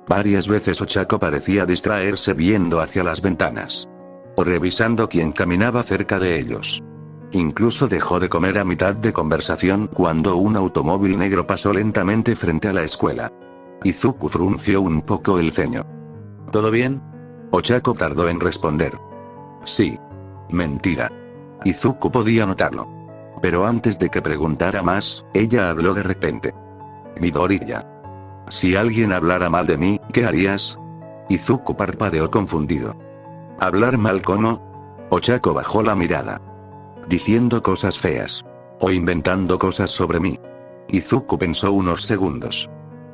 Varias veces Ochako parecía distraerse viendo hacia las ventanas. O revisando quién caminaba cerca de ellos. Incluso dejó de comer a mitad de conversación cuando un automóvil negro pasó lentamente frente a la escuela. Izuku frunció un poco el ceño. ¿Todo bien? Ochako tardó en responder. Sí. Mentira. Izuku podía notarlo. Pero antes de que preguntara más, ella habló de repente. Midoriya. Si alguien hablara mal de mí, ¿qué harías? Izuku parpadeó confundido. ¿Hablar mal cómo? Ochako bajó la mirada. Diciendo cosas feas. O inventando cosas sobre mí. Izuku pensó unos segundos.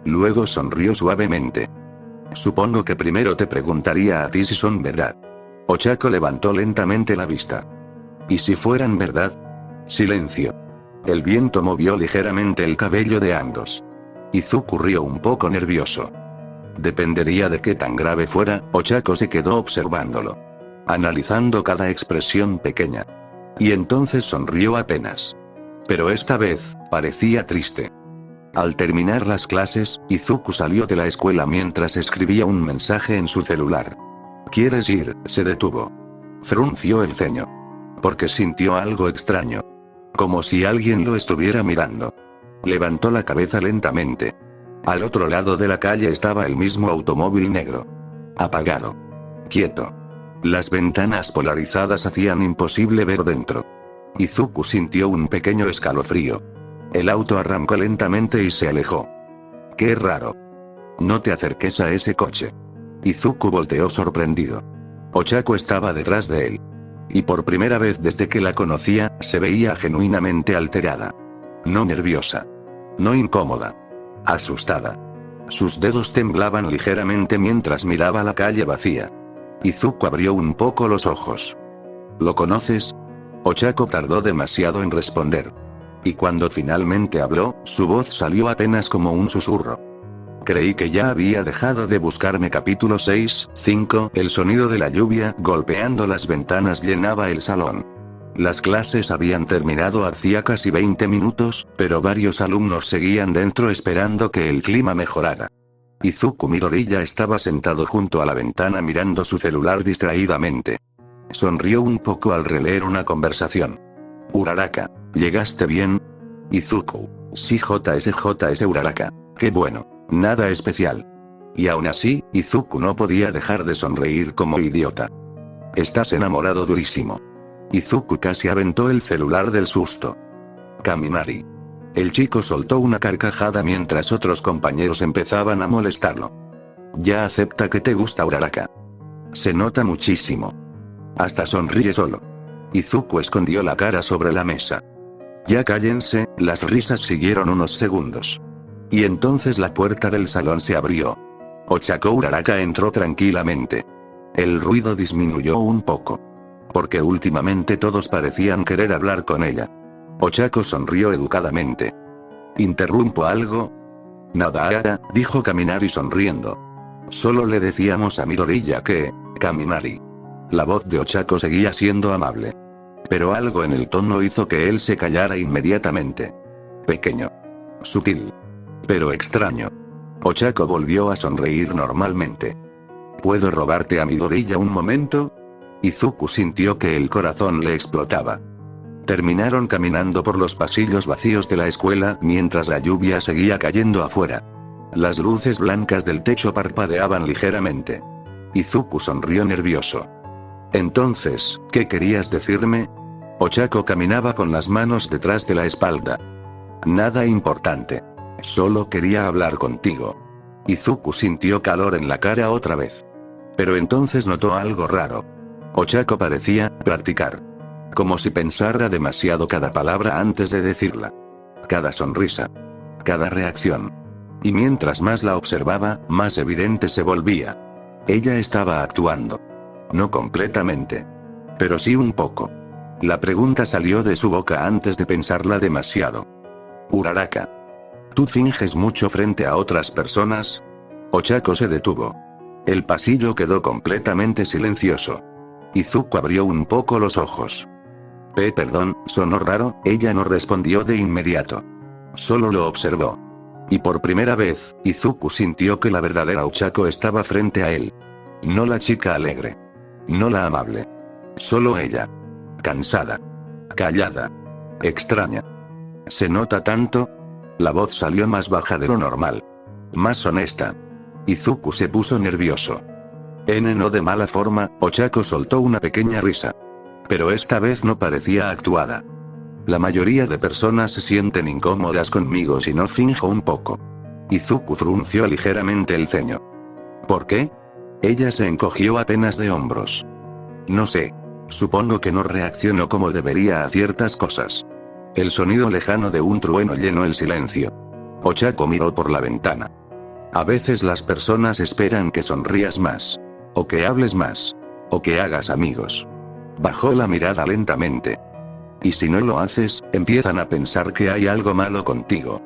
Luego sonrió suavemente. Supongo que primero te preguntaría a ti si son verdad. Ochako levantó lentamente la vista. ¿Y si fueran verdad? Silencio. El viento movió ligeramente el cabello de ambos. Izuku rió un poco nervioso. Dependería de qué tan grave fuera. Ochako se quedó observándolo. Analizando cada expresión pequeña. Y entonces sonrió apenas. Pero esta vez, parecía triste. Al terminar las clases, Izuku salió de la escuela mientras escribía un mensaje en su celular. ¿Quieres ir? Se detuvo. Frunció el ceño. Porque sintió algo extraño. Como si alguien lo estuviera mirando. Levantó la cabeza lentamente. Al otro lado de la calle estaba el mismo automóvil negro. Apagado. Quieto. Las ventanas polarizadas hacían imposible ver dentro. Izuku sintió un pequeño escalofrío. El auto arrancó lentamente y se alejó. ¡Qué raro! No te acerques a ese coche. Izuku volteó sorprendido. Ochako estaba detrás de él. Y por primera vez desde que la conocía, se veía genuinamente alterada. No nerviosa. No incómoda. Asustada. Sus dedos temblaban ligeramente mientras miraba la calle vacía. Izuku abrió un poco los ojos. ¿Lo conoces? Ochako tardó demasiado en responder. Y cuando finalmente habló, su voz salió apenas como un susurro. Creí que ya había dejado de buscarme. Capítulo 6:5. El sonido de la lluvia golpeando las ventanas llenaba el salón. Las clases habían terminado hacía casi 20 minutos, pero varios alumnos seguían dentro esperando que el clima mejorara. Izuku Midoriya estaba sentado junto a la ventana mirando su celular distraídamente. Sonrió un poco al releer una conversación. Uraraka, ¿llegaste bien? Izuku, sí JS Uraraka, qué bueno, nada especial. Y aún así, Izuku no podía dejar de sonreír como idiota. Estás enamorado durísimo. Izuku casi aventó el celular del susto. Kaminari. El chico soltó una carcajada mientras otros compañeros empezaban a molestarlo. Ya acepta que te gusta Uraraka. Se nota muchísimo. Hasta sonríe solo. Izuku escondió la cara sobre la mesa. Ya cállense, las risas siguieron unos segundos. Y entonces la puerta del salón se abrió. Ochako Uraraka entró tranquilamente. El ruido disminuyó un poco. Porque últimamente todos parecían querer hablar con ella. Ochako sonrió educadamente. ¿Interrumpo algo? Nada, dijo Kaminari sonriendo. Solo le decíamos a Midoriya que, Kaminari. La voz de Ochako seguía siendo amable. Pero algo en el tono hizo que él se callara inmediatamente. Pequeño. Sutil. Pero extraño. Ochako volvió a sonreír normalmente. ¿Puedo robarte a Midoriya un momento? Izuku sintió que el corazón le explotaba. Terminaron caminando por los pasillos vacíos de la escuela mientras la lluvia seguía cayendo afuera. Las luces blancas del techo parpadeaban ligeramente. Izuku sonrió nervioso. Entonces, ¿qué querías decirme? Ochako caminaba con las manos detrás de la espalda. Nada importante. Solo quería hablar contigo. Izuku sintió calor en la cara otra vez. Pero entonces notó algo raro. Ochako parecía practicar. Como si pensara demasiado cada palabra antes de decirla. Cada sonrisa. Cada reacción. Y mientras más la observaba, más evidente se volvía. Ella estaba actuando. No completamente. Pero sí un poco. La pregunta salió de su boca antes de pensarla demasiado. Uraraka. ¿Tú finges mucho frente a otras personas? Ochako se detuvo. El pasillo quedó completamente silencioso. Izuku abrió un poco los ojos. Perdón, sonó raro, ella no respondió de inmediato. Solo lo observó. Y por primera vez, Izuku sintió que la verdadera Ochako estaba frente a él. No la chica alegre. No la amable. Solo ella. Cansada. Callada. Extraña. ¿Se nota tanto? La voz salió más baja de lo normal. Más honesta. Izuku se puso nervioso. No de mala forma, Ochako soltó una pequeña risa. Pero esta vez no parecía actuada. La mayoría de personas se sienten incómodas conmigo si no finjo un poco. Izuku frunció ligeramente el ceño. ¿Por qué? Ella se encogió apenas de hombros. No sé. Supongo que no reacciono como debería a ciertas cosas. El sonido lejano de un trueno llenó el silencio. Ochako miró por la ventana. A veces las personas esperan que sonrías más. O que hables más. O que hagas amigos. Bajó la mirada lentamente. Y si no lo haces, empiezan a pensar que hay algo malo contigo.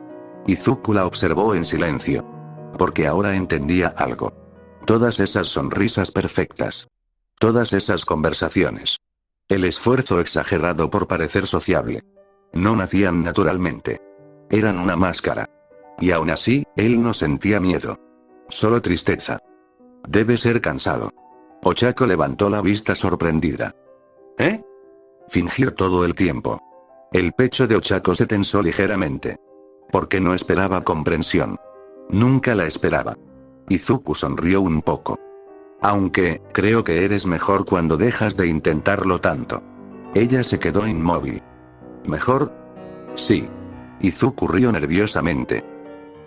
Izuku la observó en silencio. Porque ahora entendía algo. Todas esas sonrisas perfectas. Todas esas conversaciones. El esfuerzo exagerado por parecer sociable. No nacían naturalmente. Eran una máscara. Y aún así, él no sentía miedo. Solo tristeza. Debe ser cansado. Ochako levantó la vista sorprendida. ¿Eh? Fingir todo el tiempo. El pecho de Ochako se tensó ligeramente. Porque no esperaba comprensión. Nunca la esperaba. Izuku sonrió un poco. Aunque, creo que eres mejor cuando dejas de intentarlo tanto. Ella se quedó inmóvil. ¿Mejor? Sí. Izuku rió nerviosamente.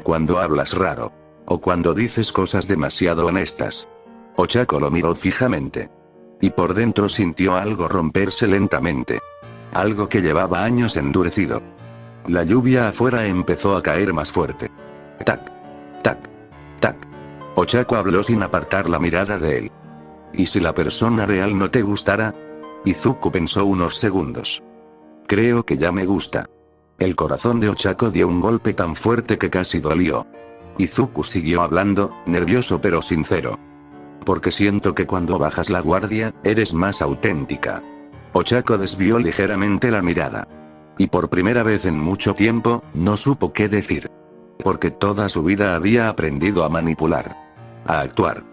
Cuando hablas raro. O cuando dices cosas demasiado honestas. Ochako lo miró fijamente. Y por dentro sintió algo romperse lentamente. Algo que llevaba años endurecido. La lluvia afuera empezó a caer más fuerte. Tac. Tac. Tac. Ochako habló sin apartar la mirada de él. ¿Y si la persona real no te gustara? Izuku pensó unos segundos. Creo que ya me gusta. El corazón de Ochako dio un golpe tan fuerte que casi dolió. Izuku siguió hablando, nervioso pero sincero. Porque siento que cuando bajas la guardia, eres más auténtica. Ochako desvió ligeramente la mirada. Y por primera vez en mucho tiempo, no supo qué decir. Porque toda su vida había aprendido a manipular. A actuar.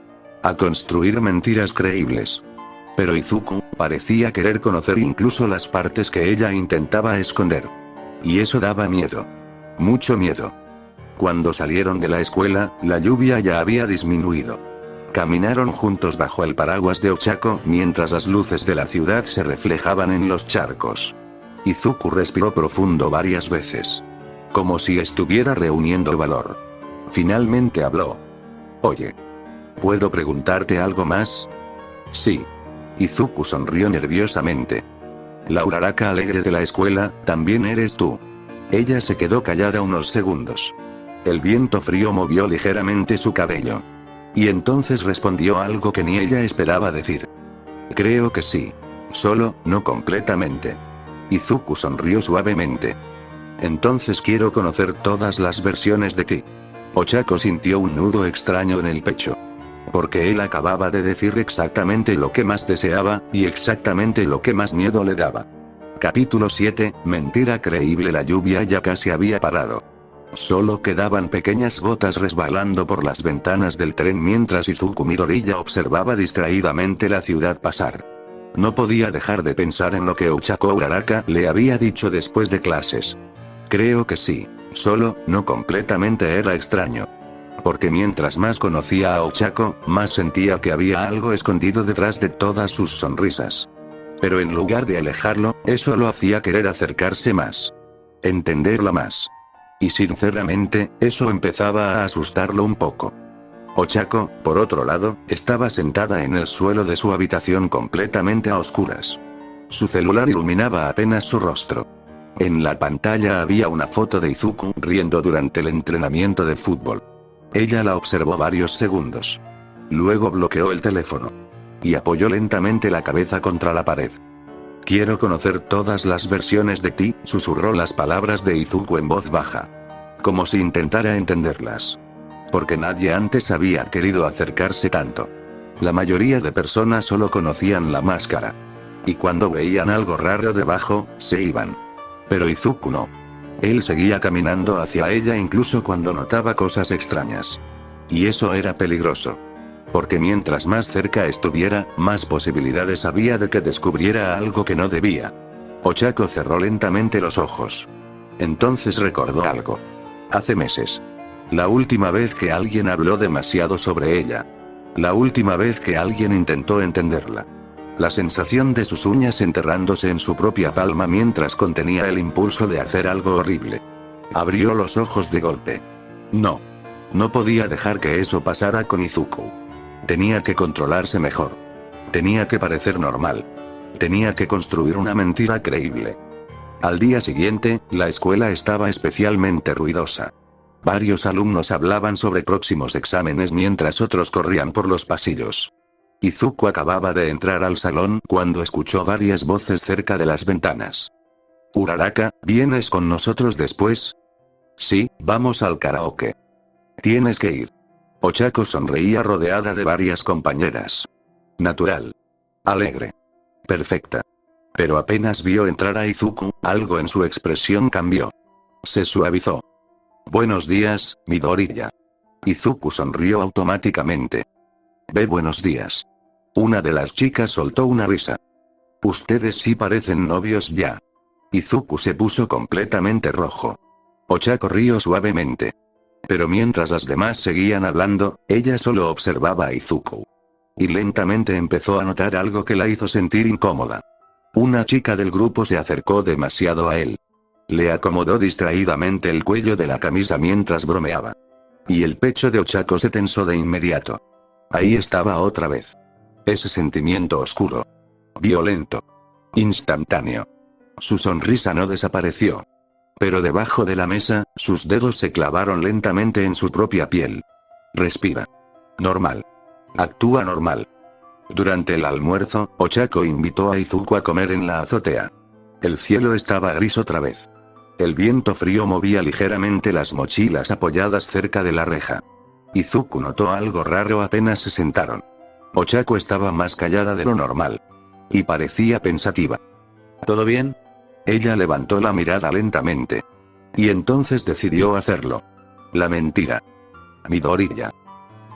A construir mentiras creíbles. Pero Izuku parecía querer conocer incluso las partes que ella intentaba esconder. Y eso daba miedo. Mucho miedo. Cuando salieron de la escuela, la lluvia ya había disminuido. Caminaron juntos bajo el paraguas de Ochako mientras las luces de la ciudad se reflejaban en los charcos. Izuku respiró profundo varias veces. Como si estuviera reuniendo valor. Finalmente habló. Oye. ¿Puedo preguntarte algo más? Sí. Izuku sonrió nerviosamente. La Uraraka alegre de la escuela, también eres tú. Ella se quedó callada unos segundos. El viento frío movió ligeramente su cabello. Y entonces respondió algo que ni ella esperaba decir. Creo que sí. Solo, no completamente. Izuku sonrió suavemente. Entonces quiero conocer todas las versiones de ti. Ochako sintió un nudo extraño en el pecho. Porque él acababa de decir exactamente lo que más deseaba, y exactamente lo que más miedo le daba. Capítulo 7, mentira creíble. La lluvia ya casi había parado. Solo quedaban pequeñas gotas resbalando por las ventanas del tren mientras Izuku Midoriya observaba distraídamente la ciudad pasar. No podía dejar de pensar en lo que Ochako Uraraka le había dicho después de clases. Creo que sí, solo, no completamente era extraño. Porque mientras más conocía a Ochako, más sentía que había algo escondido detrás de todas sus sonrisas. Pero en lugar de alejarlo, eso lo hacía querer acercarse más. Entenderla más. Y sinceramente, eso empezaba a asustarlo un poco. Ochako, por otro lado, estaba sentada en el suelo de su habitación completamente a oscuras. Su celular iluminaba apenas su rostro. En la pantalla había una foto de Izuku riendo durante el entrenamiento de fútbol. Ella la observó varios segundos. Luego bloqueó el teléfono. Y apoyó lentamente la cabeza contra la pared. Quiero conocer todas las versiones de ti, susurró las palabras de Izuku en voz baja. Como si intentara entenderlas. Porque nadie antes había querido acercarse tanto. La mayoría de personas solo conocían la máscara. Y cuando veían algo raro debajo, se iban. Pero Izuku no. Él seguía caminando hacia ella incluso cuando notaba cosas extrañas. Y eso era peligroso. Porque mientras más cerca estuviera, más posibilidades había de que descubriera algo que no debía. Ochako cerró lentamente los ojos. Entonces recordó algo. Hace meses. La última vez que alguien habló demasiado sobre ella. La última vez que alguien intentó entenderla. La sensación de sus uñas enterrándose en su propia palma mientras contenía el impulso de hacer algo horrible. Abrió los ojos de golpe. No. No podía dejar que eso pasara con Izuku. Tenía que controlarse mejor. Tenía que parecer normal. Tenía que construir una mentira creíble. Al día siguiente, la escuela estaba especialmente ruidosa. Varios alumnos hablaban sobre próximos exámenes mientras otros corrían por los pasillos. Izuku acababa de entrar al salón cuando escuchó varias voces cerca de las ventanas. Uraraka, ¿vienes con nosotros después? Sí, vamos al karaoke. Tienes que ir. Ochako sonreía rodeada de varias compañeras. Natural. Alegre. Perfecta. Pero apenas vio entrar a Izuku, algo en su expresión cambió. Se suavizó. Buenos días, Midoriya. Izuku sonrió automáticamente. Buenos días. Una de las chicas soltó una risa. Ustedes sí parecen novios ya. Izuku se puso completamente rojo. Ochako rió suavemente. Pero mientras las demás seguían hablando, ella solo observaba a Izuku. Y lentamente empezó a notar algo que la hizo sentir incómoda. Una chica del grupo se acercó demasiado a él. Le acomodó distraídamente el cuello de la camisa mientras bromeaba. Y el pecho de Ochako se tensó de inmediato. Ahí estaba otra vez. Ese sentimiento oscuro. Violento. Instantáneo. Su sonrisa no desapareció. Pero debajo de la mesa, sus dedos se clavaron lentamente en su propia piel. Respira. Normal. Actúa normal. Durante el almuerzo, Ochako invitó a Izuku a comer en la azotea. El cielo estaba gris otra vez. El viento frío movía ligeramente las mochilas apoyadas cerca de la reja. Izuku notó algo raro apenas se sentaron. Ochako estaba más callada de lo normal. Y parecía pensativa. ¿Todo bien? Ella levantó la mirada lentamente. Y entonces decidió hacerlo. La mentira. Midoriya.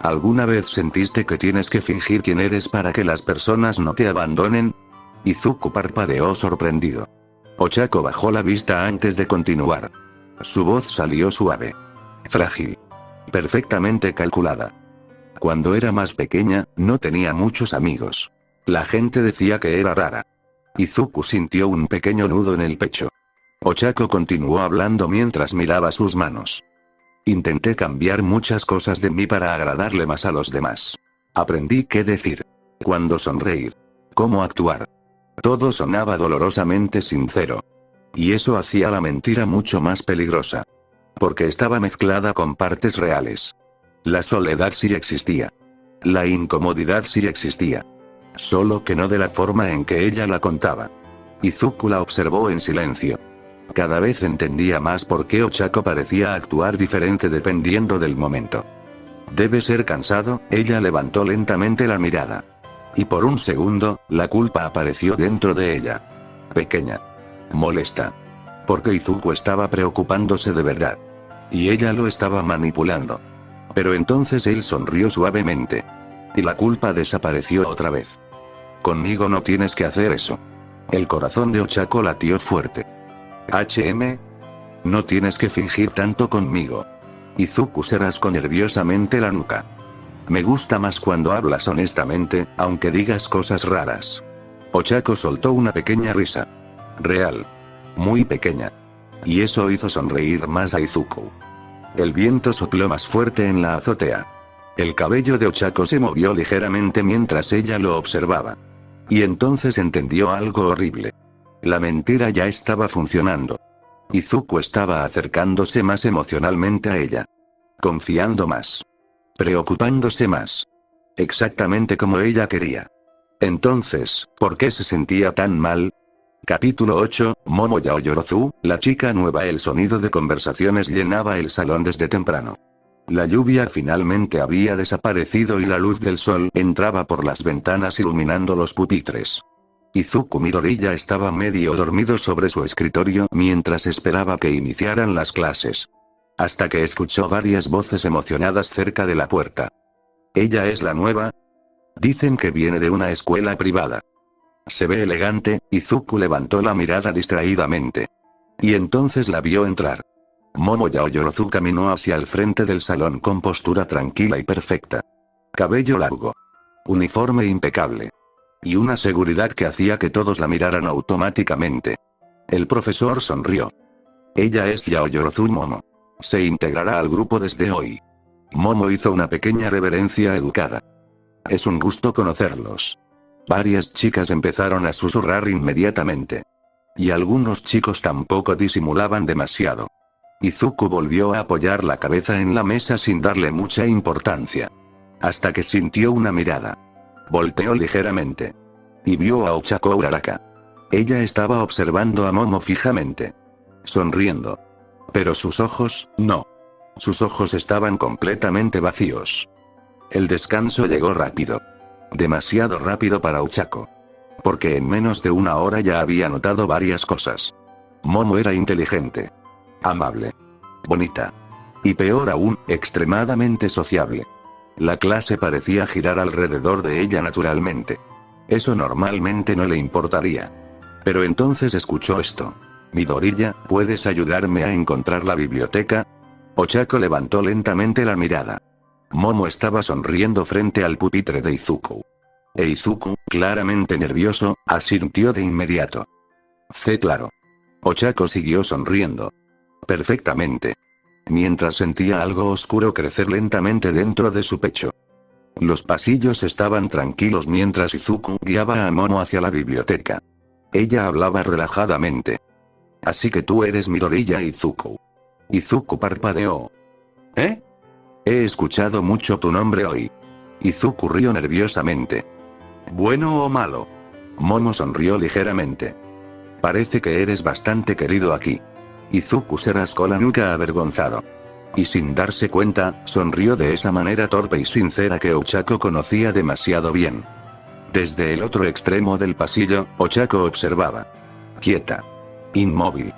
¿Alguna vez sentiste que tienes que fingir quién eres para que las personas no te abandonen? Izuku parpadeó sorprendido. Ochako bajó la vista antes de continuar. Su voz salió suave. Frágil. Perfectamente calculada. Cuando era más pequeña, no tenía muchos amigos. La gente decía que era rara. Izuku sintió un pequeño nudo en el pecho. Ochako continuó hablando mientras miraba sus manos. Intenté cambiar muchas cosas de mí para agradarle más a los demás. Aprendí qué decir. Cuándo sonreír. Cómo actuar. Todo sonaba dolorosamente sincero. Y eso hacía la mentira mucho más peligrosa. Porque estaba mezclada con partes reales. La soledad sí existía. La incomodidad sí existía. Solo que no de la forma en que ella la contaba. Izuku la observó en silencio. Cada vez entendía más por qué Ochako parecía actuar diferente dependiendo del momento. Debe ser cansado, ella levantó lentamente la mirada. Y por un segundo, la culpa apareció dentro de ella. Pequeña. Molesta. Porque Izuku estaba preocupándose de verdad. Y ella lo estaba manipulando. Pero entonces él sonrió suavemente. Y la culpa desapareció otra vez. Conmigo no tienes que hacer eso. El corazón de Ochako latió fuerte. No tienes que fingir tanto conmigo. Izuku se rascó nerviosamente la nuca. Me gusta más cuando hablas honestamente, aunque digas cosas raras. Ochako soltó una pequeña risa. Real. Muy pequeña. Y eso hizo sonreír más a Izuku. El viento sopló más fuerte en la azotea. El cabello de Ochako se movió ligeramente mientras ella lo observaba. Y entonces entendió algo horrible. La mentira ya estaba funcionando. Izuku estaba acercándose más emocionalmente a ella. Confiando más. Preocupándose más. Exactamente como ella quería. Entonces, ¿por qué se sentía tan mal? Capítulo 8, Momo Yaoyorozu, la chica nueva. El sonido de conversaciones llenaba el salón desde temprano. La lluvia finalmente había desaparecido y la luz del sol entraba por las ventanas iluminando los pupitres. Izuku Midoriya estaba medio dormido sobre su escritorio mientras esperaba que iniciaran las clases. Hasta que escuchó varias voces emocionadas cerca de la puerta. ¿Ella es la nueva? Dicen que viene de una escuela privada. Se ve elegante. Izuku levantó la mirada distraídamente. Y entonces la vio entrar. Momo Yaoyorozu caminó hacia el frente del salón con postura tranquila y perfecta. Cabello largo. Uniforme impecable. Y una seguridad que hacía que todos la miraran automáticamente. El profesor sonrió. Ella es Yaoyorozu Momo. Se integrará al grupo desde hoy. Momo hizo una pequeña reverencia educada. Es un gusto conocerlos. Varias chicas empezaron a susurrar inmediatamente. Y algunos chicos tampoco disimulaban demasiado. Izuku volvió a apoyar la cabeza en la mesa sin darle mucha importancia. Hasta que sintió una mirada. Volteó ligeramente. Y vio a Ochako Uraraka. Ella estaba observando a Momo fijamente. Sonriendo. Pero sus ojos, no. Sus ojos estaban completamente vacíos. El descanso llegó rápido. Demasiado rápido para Ochako. Porque en menos de una hora ya había notado varias cosas. Momo era inteligente. Amable. Bonita. Y peor aún, extremadamente sociable. La clase parecía girar alrededor de ella naturalmente. Eso normalmente no le importaría. Pero entonces escuchó esto. Midoriya, ¿puedes ayudarme a encontrar la biblioteca? Ochako levantó lentamente la mirada. Momo estaba sonriendo frente al pupitre de Izuku. E Izuku, claramente nervioso, asintió de inmediato. Claro. Ochako siguió sonriendo. Perfectamente. Mientras sentía algo oscuro crecer lentamente dentro de su pecho. Los pasillos estaban tranquilos mientras Izuku guiaba a Momo hacia la biblioteca. Ella hablaba relajadamente. Así que tú eres Midoriya Izuku. Izuku parpadeó. ¿Eh? He escuchado mucho tu nombre hoy. Izuku rió nerviosamente. ¿Bueno o malo? Momo sonrió ligeramente. Parece que eres bastante querido aquí. Izuku se rascó la nuca avergonzado. Y sin darse cuenta, sonrió de esa manera torpe y sincera que Ochako conocía demasiado bien. Desde el otro extremo del pasillo, Ochako observaba. Quieta. Inmóvil.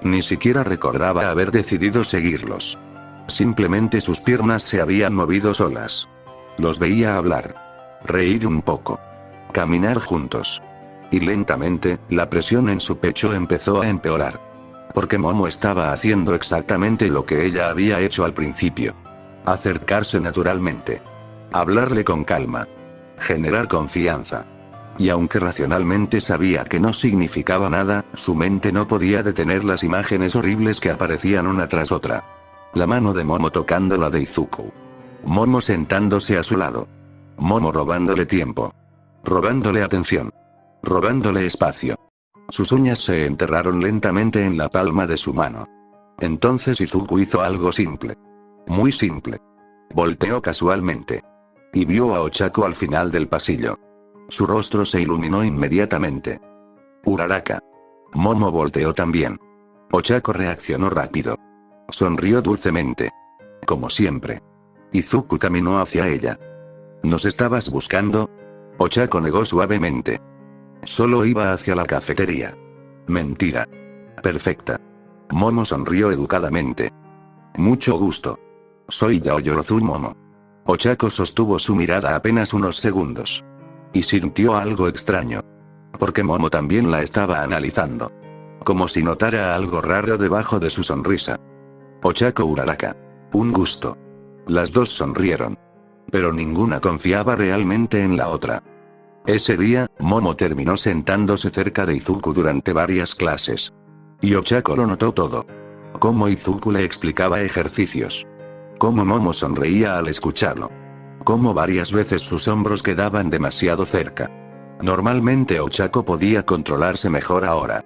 Ni siquiera recordaba haber decidido seguirlos. Simplemente sus piernas se habían movido solas. Los veía hablar. Reír un poco. Caminar juntos. Y lentamente, la presión en su pecho empezó a empeorar. Porque Momo estaba haciendo exactamente lo que ella había hecho al principio. Acercarse naturalmente. Hablarle con calma. Generar confianza. Y aunque racionalmente sabía que no significaba nada, su mente no podía detener las imágenes horribles que aparecían una tras otra. La mano de Momo tocando la de Izuku. Momo sentándose a su lado. Momo robándole tiempo. Robándole atención. Robándole espacio. Sus uñas se enterraron lentamente en la palma de su mano. Entonces Izuku hizo algo simple. Muy simple. Volteó casualmente. Y vio a Ochako al final del pasillo. Su rostro se iluminó inmediatamente. Uraraka. Momo volteó también. Ochako reaccionó rápido. Sonrió dulcemente. Como siempre. Izuku caminó hacia ella. ¿Nos estabas buscando? Ochako negó suavemente. Solo iba hacia la cafetería. Mentira. Perfecta. Momo sonrió educadamente. Mucho gusto. Soy Yaoyorozu Momo. Ochako sostuvo su mirada apenas unos segundos. Y sintió algo extraño. Porque Momo también la estaba analizando. Como si notara algo raro debajo de su sonrisa. Ochako Uraraka. Un gusto. Las dos sonrieron. Pero ninguna confiaba realmente en la otra. Ese día, Momo terminó sentándose cerca de Izuku durante varias clases. Y Ochako lo notó todo. Cómo Izuku le explicaba ejercicios. Cómo Momo sonreía al escucharlo. Cómo varias veces sus hombros quedaban demasiado cerca. Normalmente Ochako podía controlarse mejor ahora.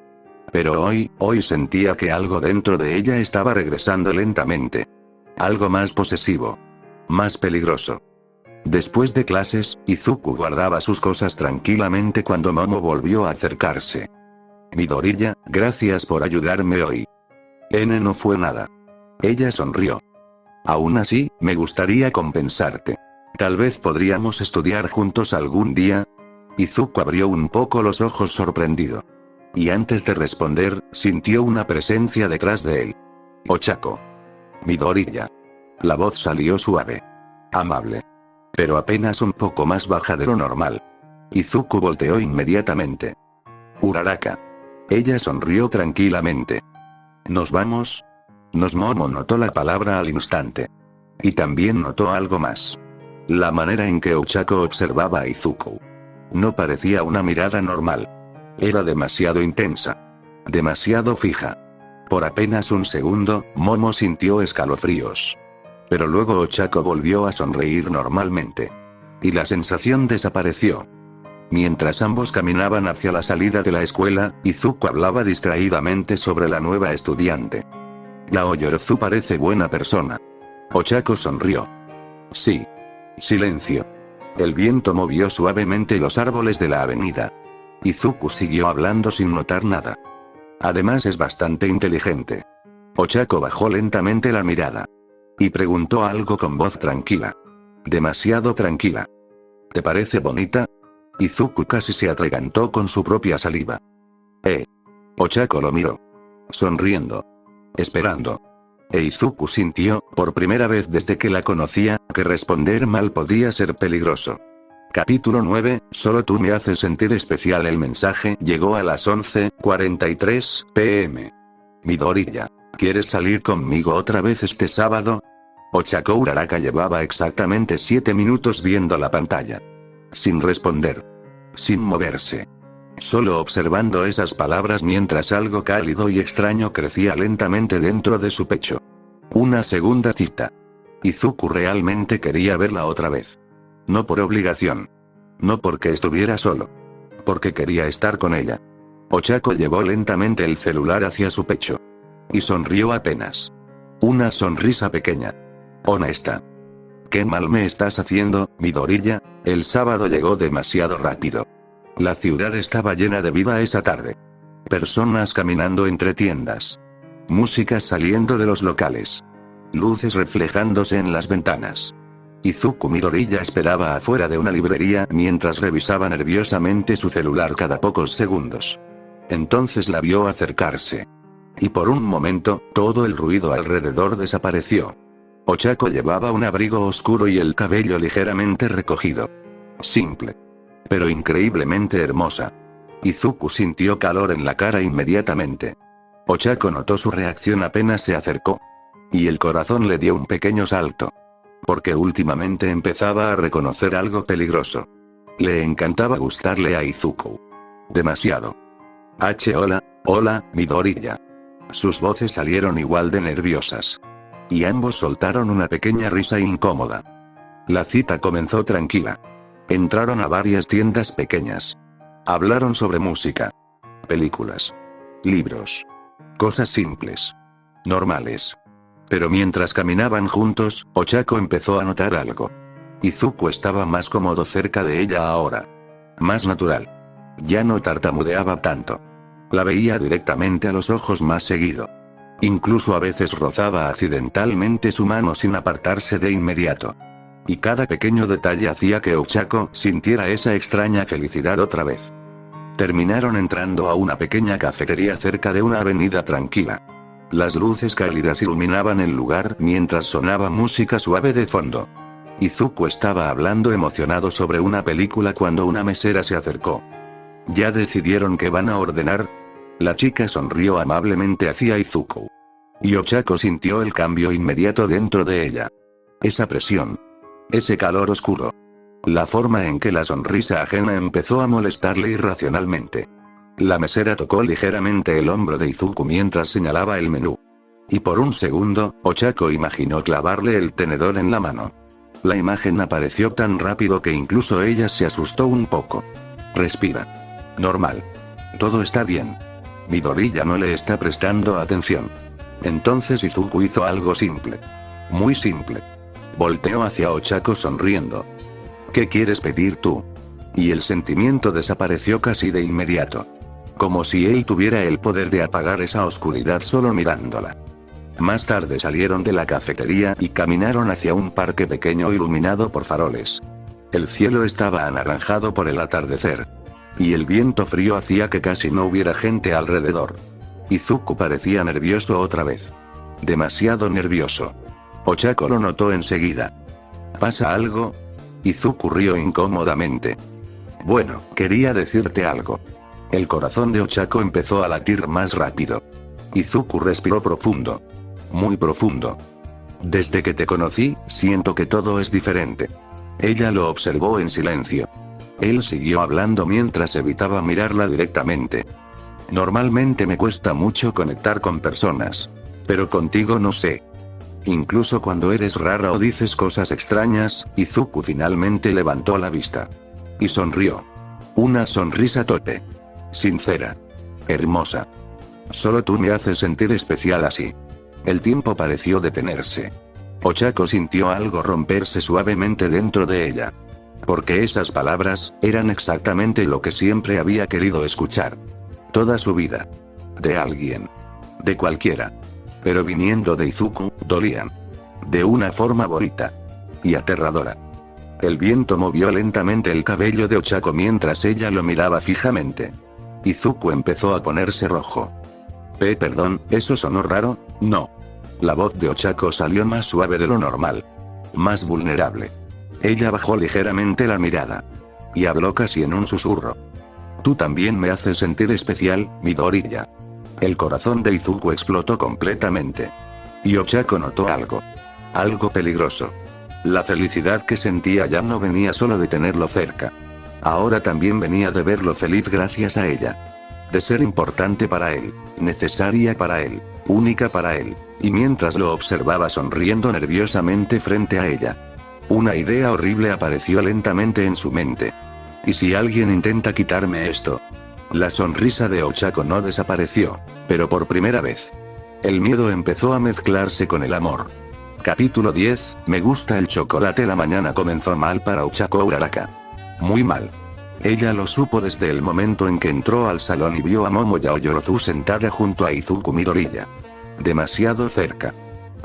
Pero hoy sentía que algo dentro de ella estaba regresando lentamente. Algo más posesivo. Más peligroso. Después de clases, Izuku guardaba sus cosas tranquilamente cuando Momo volvió a acercarse. Midoriya, gracias por ayudarme hoy. No fue nada. Ella sonrió. Aún así, me gustaría compensarte. Tal vez podríamos estudiar juntos algún día. Izuku abrió un poco los ojos sorprendido. Y antes de responder, sintió una presencia detrás de él. Ochako. Midoriya. La voz salió suave. Amable. Pero apenas un poco más baja de lo normal. Izuku volteó inmediatamente. Uraraka. Ella sonrió tranquilamente. ¿Nos vamos? Momo notó la palabra al instante. Y también notó algo más. La manera en que Ochako observaba a Izuku. No parecía una mirada normal. Era demasiado intensa. Demasiado fija. Por apenas un segundo, Momo sintió escalofríos. Pero luego Ochako volvió a sonreír normalmente. Y la sensación desapareció. Mientras ambos caminaban hacia la salida de la escuela, Izuku hablaba distraídamente sobre la nueva estudiante. Yaoyorozu parece buena persona. Ochako sonrió. Sí. Silencio. El viento movió suavemente los árboles de la avenida. Izuku siguió hablando sin notar nada. Además es bastante inteligente. Ochako bajó lentamente la mirada. Y preguntó algo con voz tranquila. Demasiado tranquila. ¿Te parece bonita? Izuku casi se atragantó con su propia saliva. Ochako lo miró. Sonriendo. Esperando. E Izuku sintió, por primera vez desde que la conocía, que responder mal podía ser peligroso. Capítulo 9, solo tú me haces sentir especial. El mensaje llegó a las 11:43 p.m. Midoriya, ¿quieres salir conmigo otra vez este sábado? Ochako Uraraka llevaba exactamente 7 minutos viendo la pantalla. Sin responder. Sin moverse. Solo observando esas palabras mientras algo cálido y extraño crecía lentamente dentro de su pecho. Una segunda cita. Izuku realmente quería verla otra vez. No por obligación. No porque estuviera solo. Porque quería estar con ella. Ochako llevó lentamente el celular hacia su pecho. Y sonrió apenas. Una sonrisa pequeña. Honesta. ¿Qué mal me estás haciendo, Midoriya? El sábado llegó demasiado rápido. La ciudad estaba llena de vida esa tarde. Personas caminando entre tiendas. Música saliendo de los locales. Luces reflejándose en las ventanas. Izuku Midoriya esperaba afuera de una librería mientras revisaba nerviosamente su celular cada pocos segundos. Entonces la vio acercarse. Y por un momento, todo el ruido alrededor desapareció. Ochako llevaba un abrigo oscuro y el cabello ligeramente recogido. Simple. Pero increíblemente hermosa. Izuku sintió calor en la cara inmediatamente. Ochako notó su reacción apenas se acercó. Y el corazón le dio un pequeño salto. Porque últimamente empezaba a reconocer algo peligroso. Le encantaba gustarle a Izuku. Demasiado. Hola, Midoriya. Sus voces salieron igual de nerviosas. Y ambos soltaron una pequeña risa incómoda. La cita comenzó tranquila. Entraron a varias tiendas pequeñas. Hablaron sobre música. Películas. Libros. Cosas simples. Normales. Pero mientras caminaban juntos, Ochako empezó a notar algo. Izuku estaba más cómodo cerca de ella ahora. Más natural. Ya no tartamudeaba tanto. La veía directamente a los ojos más seguido. Incluso a veces rozaba accidentalmente su mano sin apartarse de inmediato. Y cada pequeño detalle hacía que Ochako sintiera esa extraña felicidad otra vez. Terminaron entrando a una pequeña cafetería cerca de una avenida tranquila. Las luces cálidas iluminaban el lugar mientras sonaba música suave de fondo. Izuku estaba hablando emocionado sobre una película cuando una mesera se acercó. ¿Ya decidieron qué van a ordenar? La chica sonrió amablemente hacia Izuku. Y Ochako sintió el cambio inmediato dentro de ella. Esa presión. Ese calor oscuro. La forma en que la sonrisa ajena empezó a molestarle irracionalmente. La mesera tocó ligeramente el hombro de Izuku mientras señalaba el menú. Y por un segundo, Ochako imaginó clavarle el tenedor en la mano. La imagen apareció tan rápido que incluso ella se asustó un poco. Respira. Normal. Todo está bien. Midoriya no le está prestando atención. Entonces Izuku hizo algo simple. Muy simple. Volteó hacia Ochako sonriendo. ¿Qué quieres pedir tú? Y el sentimiento desapareció casi de inmediato. Como si él tuviera el poder de apagar esa oscuridad solo mirándola. Más tarde salieron de la cafetería y caminaron hacia un parque pequeño iluminado por faroles. El cielo estaba anaranjado por el atardecer. Y el viento frío hacía que casi no hubiera gente alrededor. Izuku parecía nervioso otra vez. Demasiado nervioso. Ochako lo notó enseguida. ¿Pasa algo? Izuku rió incómodamente. Bueno, quería decirte algo. El corazón de Ochako empezó a latir más rápido. Izuku respiró profundo. Muy profundo. Desde que te conocí, siento que todo es diferente. Ella lo observó en silencio. Él siguió hablando mientras evitaba mirarla directamente. Normalmente me cuesta mucho conectar con personas. Pero contigo no sé. Incluso cuando eres rara o dices cosas extrañas, Izuku finalmente levantó la vista. Y sonrió. Una sonrisa tope. Sincera. Hermosa. Solo tú me haces sentir especial así. El tiempo pareció detenerse. Ochako sintió algo romperse suavemente dentro de ella. Porque esas palabras eran exactamente lo que siempre había querido escuchar. Toda su vida. De alguien. De cualquiera. Pero viniendo de Izuku, dolían. De una forma bonita. Y aterradora. El viento movió lentamente el cabello de Ochako mientras ella lo miraba fijamente. Izuku empezó a ponerse rojo. Perdón, ¿eso sonó raro? No. La voz de Ochako salió más suave de lo normal. Más vulnerable. Ella bajó ligeramente la mirada. Y habló casi en un susurro. Tú también me haces sentir especial, Midoriya. El corazón de Izuku explotó completamente. Y Ochako notó algo. Algo peligroso. La felicidad que sentía ya no venía solo de tenerlo cerca. Ahora también venía de verlo feliz gracias a ella. De ser importante para él, necesaria para él, única para él, y mientras lo observaba sonriendo nerviosamente frente a ella. Una idea horrible apareció lentamente en su mente. ¿Y si alguien intenta quitarme esto? La sonrisa de Ochako no desapareció, pero por primera vez. El miedo empezó a mezclarse con el amor. Capítulo 10, me gusta el chocolate. La mañana comenzó mal para Ochako Uraraka. Muy mal. Ella lo supo desde el momento en que entró al salón y vio a Momo Yaoyorozu sentada junto a Izuku Midoriya. Demasiado cerca.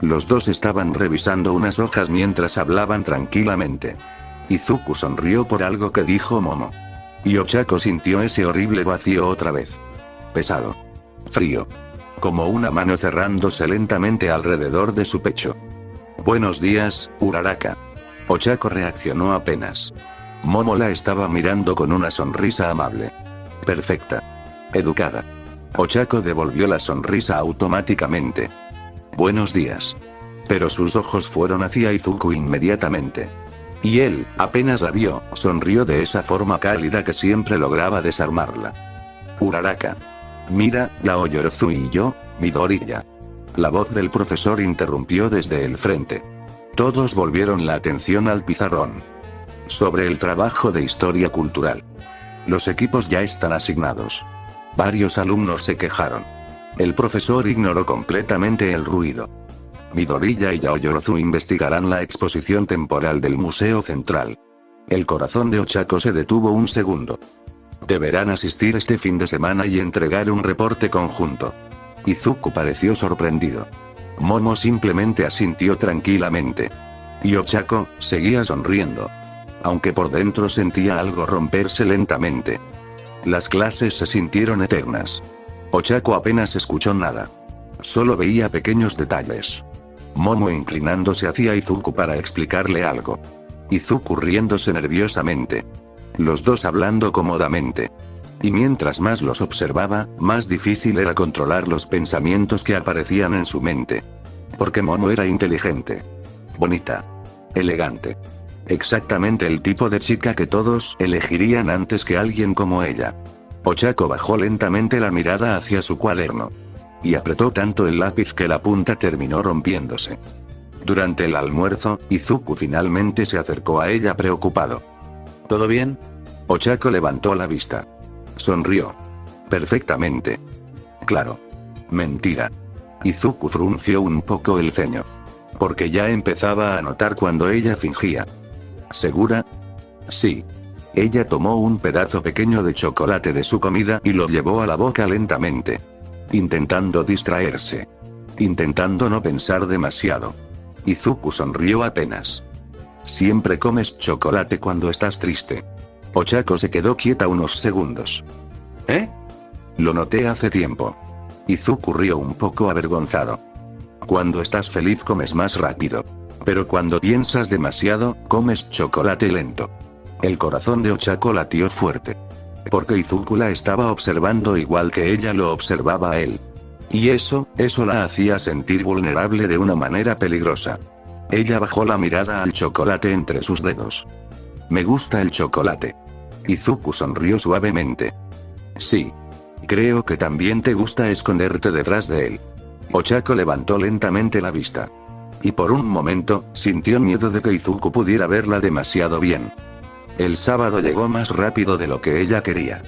Los dos estaban revisando unas hojas mientras hablaban tranquilamente. Izuku sonrió por algo que dijo Momo. Y Ochako sintió ese horrible vacío otra vez. Pesado. Frío. Como una mano cerrándose lentamente alrededor de su pecho. Buenos días, Uraraka. Ochako reaccionó apenas. Momo la estaba mirando con una sonrisa amable. Perfecta. Educada. Ochako devolvió la sonrisa automáticamente. Buenos días. Pero sus ojos fueron hacia Izuku inmediatamente. Y él, apenas la vio, sonrió de esa forma cálida que siempre lograba desarmarla. Uraraka. Mira, Yaoyorozu y yo, Midoriya. La voz del profesor interrumpió desde el frente. Todos volvieron la atención al pizarrón. Sobre el trabajo de historia cultural. Los equipos ya están asignados. Varios alumnos se quejaron. El profesor ignoró completamente el ruido. Midoriya y Yaoyorozu investigarán la exposición temporal del Museo Central. El corazón de Ochako se detuvo un segundo. Deberán asistir este fin de semana y entregar un reporte conjunto. Izuku pareció sorprendido. Momo simplemente asintió tranquilamente. Y Ochako seguía sonriendo. Aunque por dentro sentía algo romperse lentamente. Las clases se sintieron eternas. Ochako apenas escuchó nada. Solo veía pequeños detalles. Momo inclinándose hacia Izuku para explicarle algo. Izuku riéndose nerviosamente. Los dos hablando cómodamente. Y mientras más los observaba, más difícil era controlar los pensamientos que aparecían en su mente. Porque Momo era inteligente. Bonita. Elegante. Exactamente el tipo de chica que todos elegirían antes que alguien como ella. Ochako bajó lentamente la mirada hacia su cuaderno. Y apretó tanto el lápiz que la punta terminó rompiéndose. Durante el almuerzo, Izuku finalmente se acercó a ella preocupado. ¿Todo bien? Ochako levantó la vista. Sonrió. Perfectamente. Claro. Mentira. Izuku frunció un poco el ceño. Porque ya empezaba a notar cuando ella fingía. ¿Segura? Sí. Ella tomó un pedazo pequeño de chocolate de su comida y lo llevó a la boca lentamente. Intentando distraerse. Intentando no pensar demasiado. Izuku sonrió apenas. Siempre comes chocolate cuando estás triste. Ochako se quedó quieta unos segundos. ¿Eh? Lo noté hace tiempo. Izuku rió un poco avergonzado. Cuando estás feliz comes más rápido. Pero cuando piensas demasiado, comes chocolate lento. El corazón de Ochako latió fuerte. Porque Izuku la estaba observando igual que ella lo observaba a él. Y eso la hacía sentir vulnerable de una manera peligrosa. Ella bajó la mirada al chocolate entre sus dedos. Me gusta el chocolate. Izuku sonrió suavemente. Sí. Creo que también te gusta esconderte detrás de él. Ochako levantó lentamente la vista. Y por un momento, sintió miedo de que Izuku pudiera verla demasiado bien. El sábado llegó más rápido de lo que ella quería.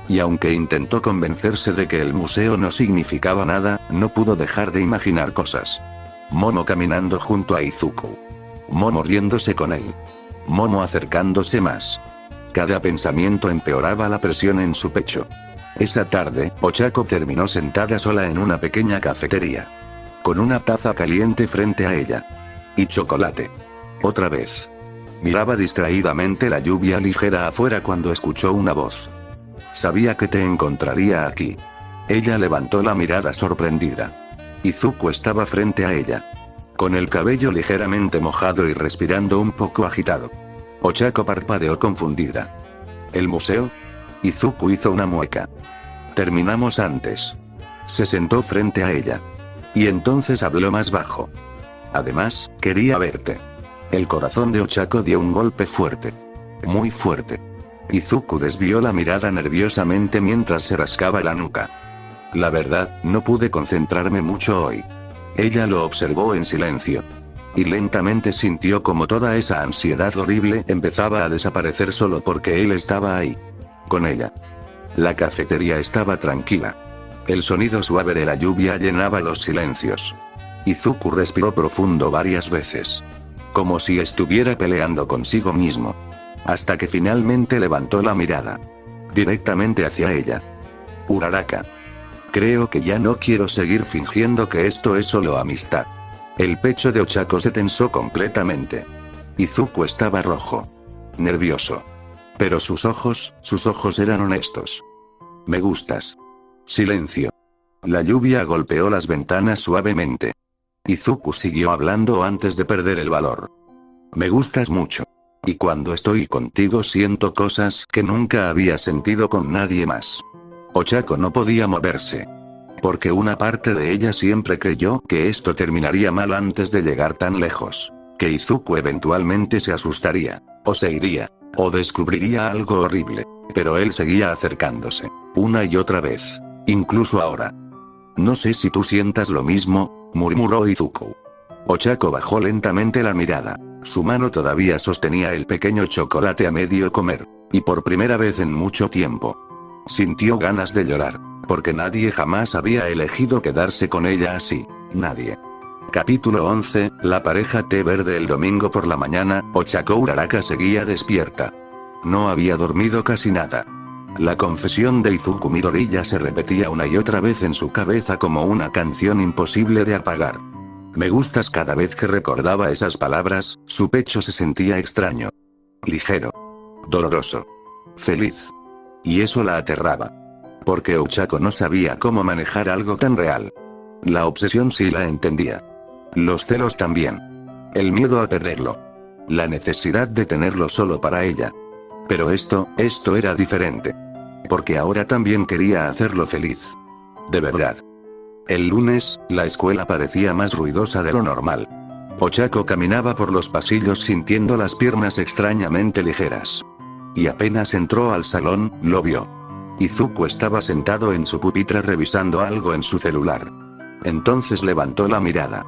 Y aunque intentó convencerse de que el museo no significaba nada, no pudo dejar de imaginar cosas. Momo caminando junto a Izuku. Momo riéndose con él. Momo acercándose más. Cada pensamiento empeoraba la presión en su pecho. Esa tarde, Ochako terminó sentada sola en una pequeña cafetería. Con una taza caliente frente a ella. Y chocolate. Otra vez. Miraba distraídamente la lluvia ligera afuera cuando escuchó una voz. Sabía que te encontraría aquí. Ella levantó la mirada sorprendida. Izuku estaba frente a ella. Con el cabello ligeramente mojado y respirando un poco agitado. Ochako parpadeó confundida. ¿El museo? Izuku hizo una mueca. Terminamos antes. Se sentó frente a ella. Y entonces habló más bajo. Además, quería verte. El corazón de Ochako dio un golpe fuerte. Muy fuerte. Izuku desvió la mirada nerviosamente mientras se rascaba la nuca. La verdad, no pude concentrarme mucho hoy. Ella lo observó en silencio. Y lentamente sintió como toda esa ansiedad horrible empezaba a desaparecer solo porque él estaba ahí. Con ella. La cafetería estaba tranquila. El sonido suave de la lluvia llenaba los silencios. Izuku respiró profundo varias veces. Como si estuviera peleando consigo mismo. Hasta que finalmente levantó la mirada. Directamente hacia ella. Uraraka. Creo que ya no quiero seguir fingiendo que esto es solo amistad. El pecho de Ochako se tensó completamente. Izuku estaba rojo. Nervioso. Pero sus ojos eran honestos. Me gustas. Silencio. La lluvia golpeó las ventanas suavemente. Izuku siguió hablando antes de perder el valor. Me gustas mucho. Y cuando estoy contigo siento cosas que nunca había sentido con nadie más. Ochako no podía moverse. Porque una parte de ella siempre creyó que esto terminaría mal antes de llegar tan lejos. Que Izuku eventualmente se asustaría, o se iría, o descubriría algo horrible. Pero él seguía acercándose, una y otra vez, incluso ahora. No sé si tú sientas lo mismo, murmuró Izuku. Ochako bajó lentamente la mirada. Su mano todavía sostenía el pequeño chocolate a medio comer. Y por primera vez en mucho tiempo. Sintió ganas de llorar. Porque nadie jamás había elegido quedarse con ella así. Nadie. Capítulo 11, la pareja té verde. El domingo por la mañana, Ochako Uraraka seguía despierta. No había dormido casi nada. La confesión de Izuku Midoriya se repetía una y otra vez en su cabeza como una canción imposible de apagar. Me gustas. Cada vez que recordaba esas palabras, su pecho se sentía extraño. Ligero. Doloroso. Feliz. Y eso la aterraba. Porque Ochako no sabía cómo manejar algo tan real. La obsesión sí la entendía. Los celos también. El miedo a perderlo. La necesidad de tenerlo solo para ella. Pero esto era diferente. Porque ahora también quería hacerlo feliz. De verdad. El lunes, la escuela parecía más ruidosa de lo normal. Ochako caminaba por los pasillos sintiendo las piernas extrañamente ligeras. Y apenas entró al salón, lo vio. Izuku estaba sentado en su pupitre revisando algo en su celular. Entonces levantó la mirada.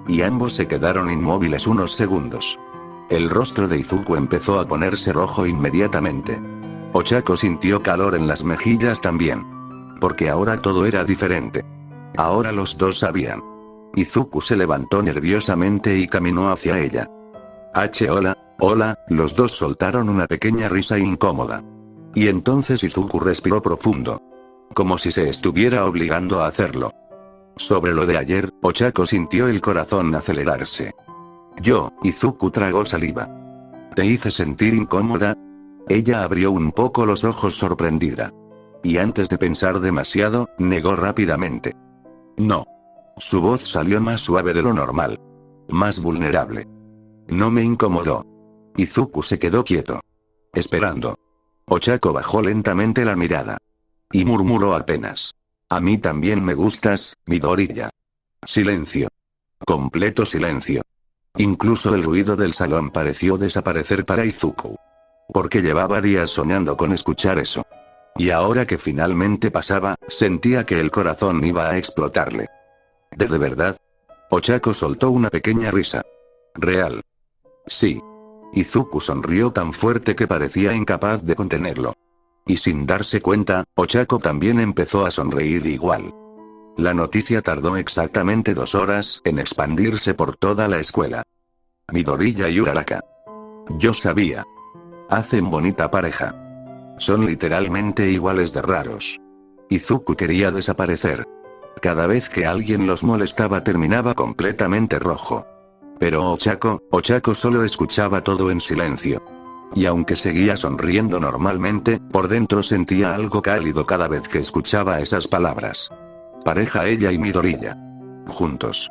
Y ambos se quedaron inmóviles unos segundos. El rostro de Izuku empezó a ponerse rojo inmediatamente. Ochako sintió calor en las mejillas también. Porque ahora todo era diferente. Ahora los dos sabían. Izuku se levantó nerviosamente y caminó hacia ella. Hola, los dos soltaron una pequeña risa incómoda. Y entonces Izuku respiró profundo. Como si se estuviera obligando a hacerlo. Sobre lo de ayer, Ochako sintió el corazón acelerarse. Izuku tragó saliva. ¿Te hice sentir incómoda? Ella abrió un poco los ojos sorprendida. Y antes de pensar demasiado, negó rápidamente. No. Su voz salió más suave de lo normal. Más vulnerable. No me incomodó. Izuku se quedó quieto. esperando. Ochako bajó lentamente la mirada. Y murmuró apenas. A mí también me gustas, Midoriya. Silencio. Completo silencio. Incluso el ruido del salón pareció desaparecer para Izuku. Porque llevaba días soñando con escuchar eso. Y ahora que finalmente pasaba, sentía que el corazón iba a explotarle. ¿De verdad? Ochako soltó una pequeña risa. ¿Real? Sí. Izuku sonrió tan fuerte que parecía incapaz de contenerlo. Y sin darse cuenta, Ochako también empezó a sonreír igual. La noticia tardó exactamente 2 horas en expandirse por toda la escuela. Midoriya y Uraraka. Yo sabía. Hacen bonita pareja. Son literalmente iguales de raros. Izuku quería desaparecer. Cada vez que alguien los molestaba terminaba completamente rojo. Pero Ochako solo escuchaba todo en silencio. Y aunque seguía sonriendo normalmente, por dentro sentía algo cálido cada vez que escuchaba esas palabras. Pareja ella y Midoriya. Juntos.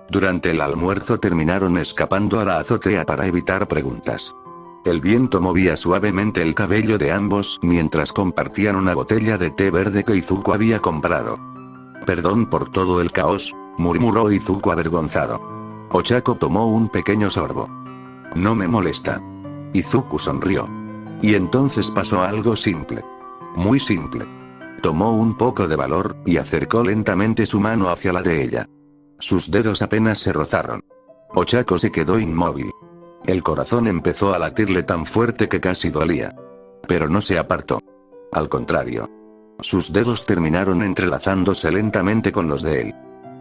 Durante el almuerzo terminaron escapando a la azotea para evitar preguntas. El viento movía suavemente el cabello de ambos mientras compartían una botella de té verde que Izuku había comprado. Perdón por todo el caos, murmuró Izuku avergonzado. Ochako tomó un pequeño sorbo. No me molesta. Izuku sonrió. Y entonces pasó algo simple. Muy simple. Tomó un poco de valor, y acercó lentamente su mano hacia la de ella. Sus dedos apenas se rozaron. Ochako se quedó inmóvil. El corazón empezó a latirle tan fuerte que casi dolía. Pero no se apartó. Al contrario. Sus dedos terminaron entrelazándose lentamente con los de él.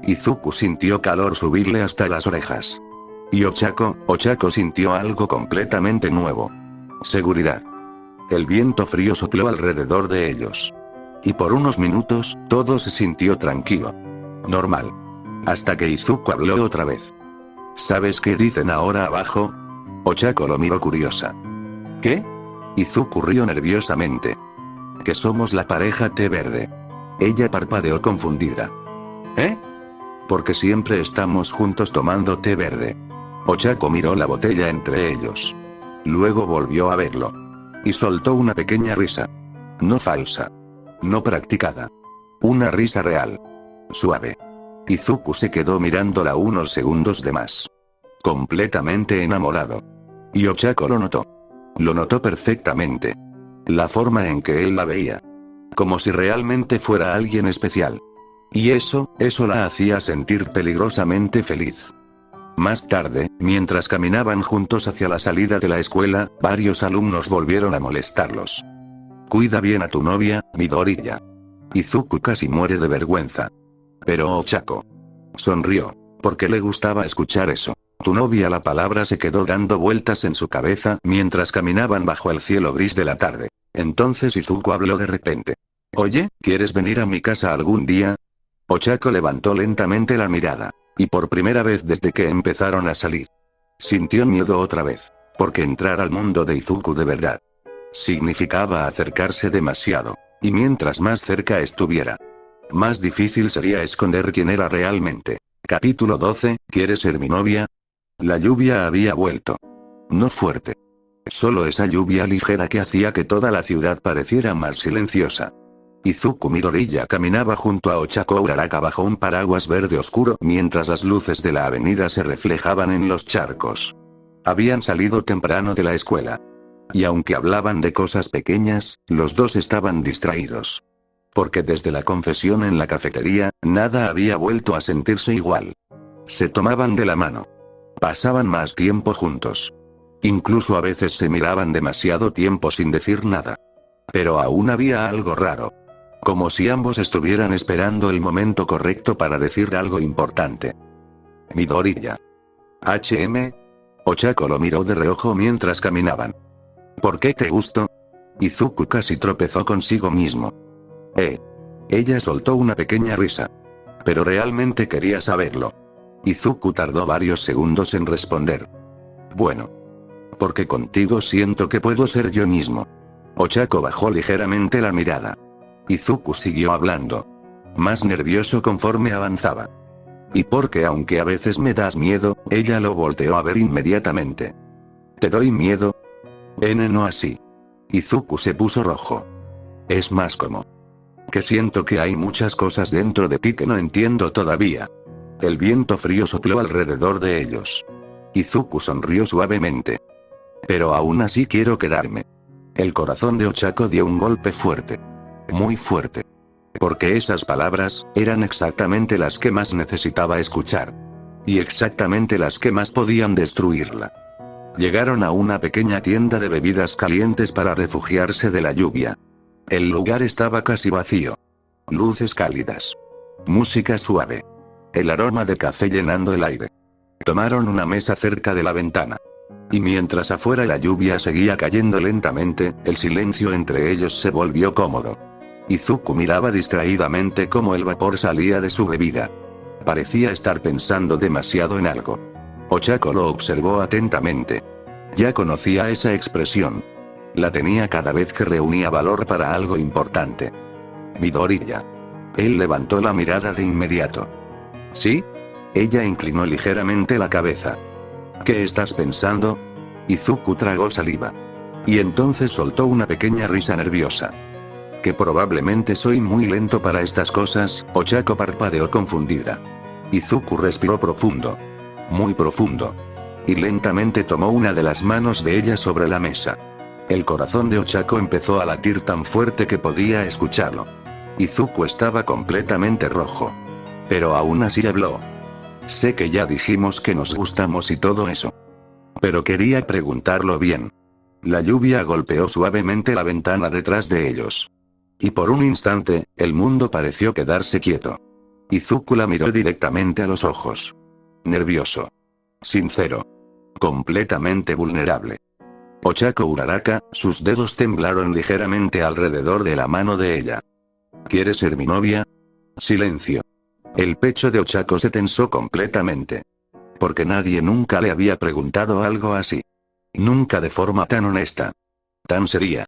Izuku sintió calor subirle hasta las orejas. Y Ochako sintió algo completamente nuevo. Seguridad. El viento frío sopló alrededor de ellos. Y por unos minutos, todo se sintió tranquilo. Normal. Hasta que Izuku habló otra vez. ¿Sabes qué dicen ahora abajo? Ochako lo miró curiosa. ¿Qué? Izuku rió nerviosamente. Que somos la pareja té verde. Ella parpadeó confundida. ¿Eh? Porque siempre estamos juntos tomando té verde. Ochako miró la botella entre ellos. Luego volvió a verlo. Y soltó una pequeña risa. No falsa. No practicada. Una risa real. Suave. Izuku se quedó mirándola unos segundos de más. Completamente enamorado. Y Ochako lo notó. Lo notó perfectamente. La forma en que él la veía. Como si realmente fuera alguien especial. Y eso la hacía sentir peligrosamente feliz. Más tarde, mientras caminaban juntos hacia la salida de la escuela, varios alumnos volvieron a molestarlos. Cuida bien a tu novia, Midoriya. Izuku casi muere de vergüenza. Pero Ochako sonrió, porque le gustaba escuchar eso. Tu novia, la palabra se quedó dando vueltas en su cabeza mientras caminaban bajo el cielo gris de la tarde. Entonces Izuku habló de repente. Oye, ¿quieres venir a mi casa algún día? Ochako levantó lentamente la mirada. Y por primera vez desde que empezaron a salir. Sintió miedo otra vez. Porque entrar al mundo de Izuku de verdad significaba acercarse demasiado. Y mientras más cerca estuviera, más difícil sería esconder quién era realmente. Capítulo 12, ¿quieres ser mi novia? La lluvia había vuelto. No fuerte. Solo esa lluvia ligera que hacía que toda la ciudad pareciera más silenciosa. Izuku Midoriya caminaba junto a Ochako Uraraka bajo un paraguas verde oscuro mientras las luces de la avenida se reflejaban en los charcos. Habían salido temprano de la escuela. Y aunque hablaban de cosas pequeñas, los dos estaban distraídos. Porque desde la confesión en la cafetería, nada había vuelto a sentirse igual. Se tomaban de la mano. Pasaban más tiempo juntos. Incluso a veces se miraban demasiado tiempo sin decir nada. Pero aún había algo raro. Como si ambos estuvieran esperando el momento correcto para decir algo importante. Midoriya. HM. Ochako lo miró de reojo mientras caminaban. ¿Por qué te gusto? Izuku casi tropezó consigo mismo. Ella soltó una pequeña risa. Pero realmente quería saberlo. Izuku tardó varios segundos en responder. Bueno. Porque contigo siento que puedo ser yo mismo. Ochako bajó ligeramente la mirada. Izuku siguió hablando. Más nervioso conforme avanzaba. Y porque aunque a veces me das miedo, ella lo volteó a ver inmediatamente. ¿Te doy miedo? No así. Izuku se puso rojo. Es más como que siento que hay muchas cosas dentro de ti que no entiendo todavía. El viento frío sopló alrededor de ellos. Izuku sonrió suavemente. Pero aún así quiero quedarme. El corazón de Ochako dio un golpe fuerte. Muy fuerte. Porque esas palabras eran exactamente las que más necesitaba escuchar. Y exactamente las que más podían destruirla. Llegaron a una pequeña tienda de bebidas calientes para refugiarse de la lluvia. El lugar estaba casi vacío. Luces cálidas. Música suave. El aroma de café llenando el aire. Tomaron una mesa cerca de la ventana. Y mientras afuera la lluvia seguía cayendo lentamente, el silencio entre ellos se volvió cómodo. Izuku miraba distraídamente cómo el vapor salía de su bebida. Parecía estar pensando demasiado en algo. Ochako lo observó atentamente. Ya conocía esa expresión. La tenía cada vez que reunía valor para algo importante. Midoriya. Él levantó la mirada de inmediato. ¿Sí? Ella inclinó ligeramente la cabeza. ¿Qué estás pensando? Izuku tragó saliva. Y entonces soltó una pequeña risa nerviosa. Que probablemente soy muy lento para estas cosas, Ochako parpadeó confundida. Izuku respiró profundo. Muy profundo. Y lentamente tomó una de las manos de ella sobre la mesa. El corazón de Ochako empezó a latir tan fuerte que podía escucharlo. Izuku estaba completamente rojo. Pero aún así habló. Sé que ya dijimos que nos gustamos y todo eso. Pero quería preguntarlo bien. La lluvia golpeó suavemente la ventana detrás de ellos. Y por un instante, el mundo pareció quedarse quieto. Izuku la miró directamente a los ojos. Nervioso. Sincero. Completamente vulnerable. Ochako Uraraka, sus dedos temblaron ligeramente alrededor de la mano de ella. ¿Quieres ser mi novia? Silencio. El pecho de Ochako se tensó completamente. Porque nadie nunca le había preguntado algo así. Nunca de forma tan honesta. Tan seria.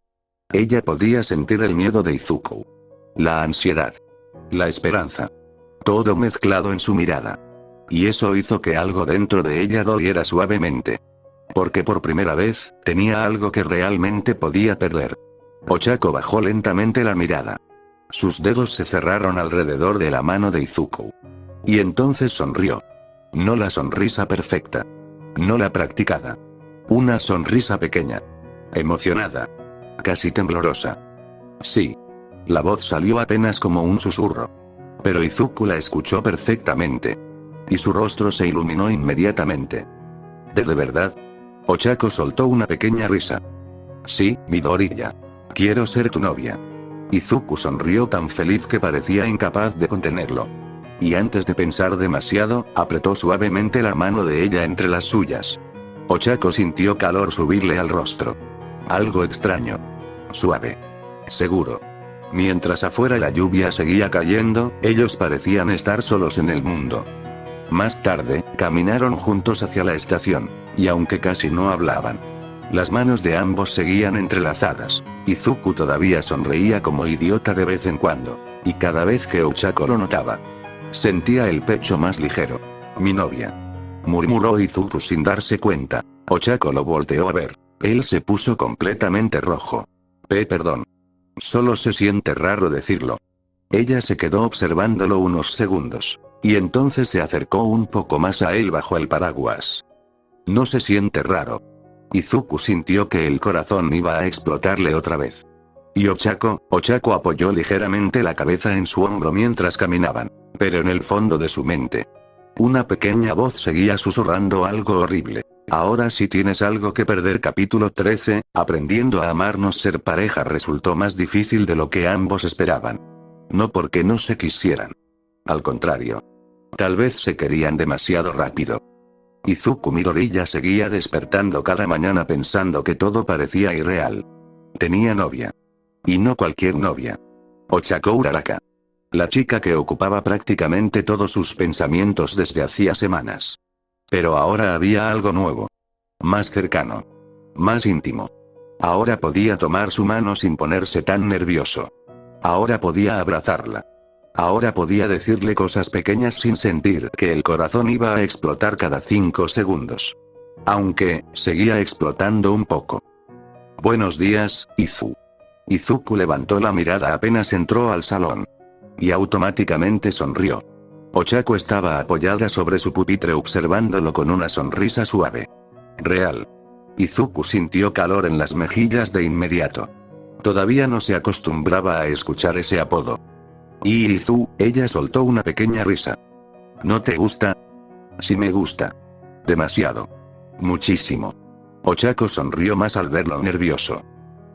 Ella podía sentir el miedo de Izuku. La ansiedad. La esperanza. Todo mezclado en su mirada. Y eso hizo que algo dentro de ella doliera suavemente. Porque por primera vez, tenía algo que realmente podía perder. Ochako bajó lentamente la mirada. Sus dedos se cerraron alrededor de la mano de Izuku. Y entonces sonrió. No la sonrisa perfecta. No la practicada. Una sonrisa pequeña. Emocionada. Casi temblorosa. Sí. La voz salió apenas como un susurro. Pero Izuku la escuchó perfectamente. Y su rostro se iluminó inmediatamente. ¿De verdad? Ochako soltó una pequeña risa. Sí, Midoriya. Quiero ser tu novia. Izuku sonrió tan feliz que parecía incapaz de contenerlo. Y antes de pensar demasiado, apretó suavemente la mano de ella entre las suyas. Ochako sintió calor subirle al rostro. Algo extraño. Suave. Seguro. Mientras afuera la lluvia seguía cayendo, ellos parecían estar solos en el mundo. Más tarde, caminaron juntos hacia la estación. Y aunque casi no hablaban, las manos de ambos seguían entrelazadas. Izuku todavía sonreía como idiota de vez en cuando. Y cada vez que Ochako lo notaba, sentía el pecho más ligero. Mi novia. Murmuró Izuku sin darse cuenta. Ochako lo volteó a ver. Él se puso completamente rojo. Perdón. Solo se siente raro decirlo. Ella se quedó observándolo unos segundos. Y entonces se acercó un poco más a él bajo el paraguas. No se siente raro. Izuku sintió que el corazón iba a explotarle otra vez. Y Ochako apoyó ligeramente la cabeza en su hombro mientras caminaban. Pero en el fondo de su mente, una pequeña voz seguía susurrando algo horrible. Ahora sí tienes algo que perder. Capítulo 13, aprendiendo a amarnos. Ser pareja resultó más difícil de lo que ambos esperaban. No porque no se quisieran. Al contrario. Tal vez se querían demasiado rápido. Izuku Midoriya seguía despertando cada mañana pensando que todo parecía irreal. Tenía novia. Y no cualquier novia. Ochako Uraraka. La chica que ocupaba prácticamente todos sus pensamientos desde hacía semanas. Pero ahora había algo nuevo. Más cercano. Más íntimo. Ahora podía tomar su mano sin ponerse tan nervioso. Ahora podía abrazarla. Ahora podía decirle cosas pequeñas sin sentir que el corazón iba a explotar cada 5 segundos. Aunque, seguía explotando un poco. Buenos días, Izu. Izuku levantó la mirada apenas entró al salón. Y automáticamente sonrió. Ochako estaba apoyada sobre su pupitre observándolo con una sonrisa suave. Real. Izuku sintió calor en las mejillas de inmediato. Todavía no se acostumbraba a escuchar ese apodo. Y Izu, ella soltó una pequeña risa. ¿No te gusta? Sí me gusta. Demasiado. Muchísimo. Ochako sonrió más al verlo nervioso.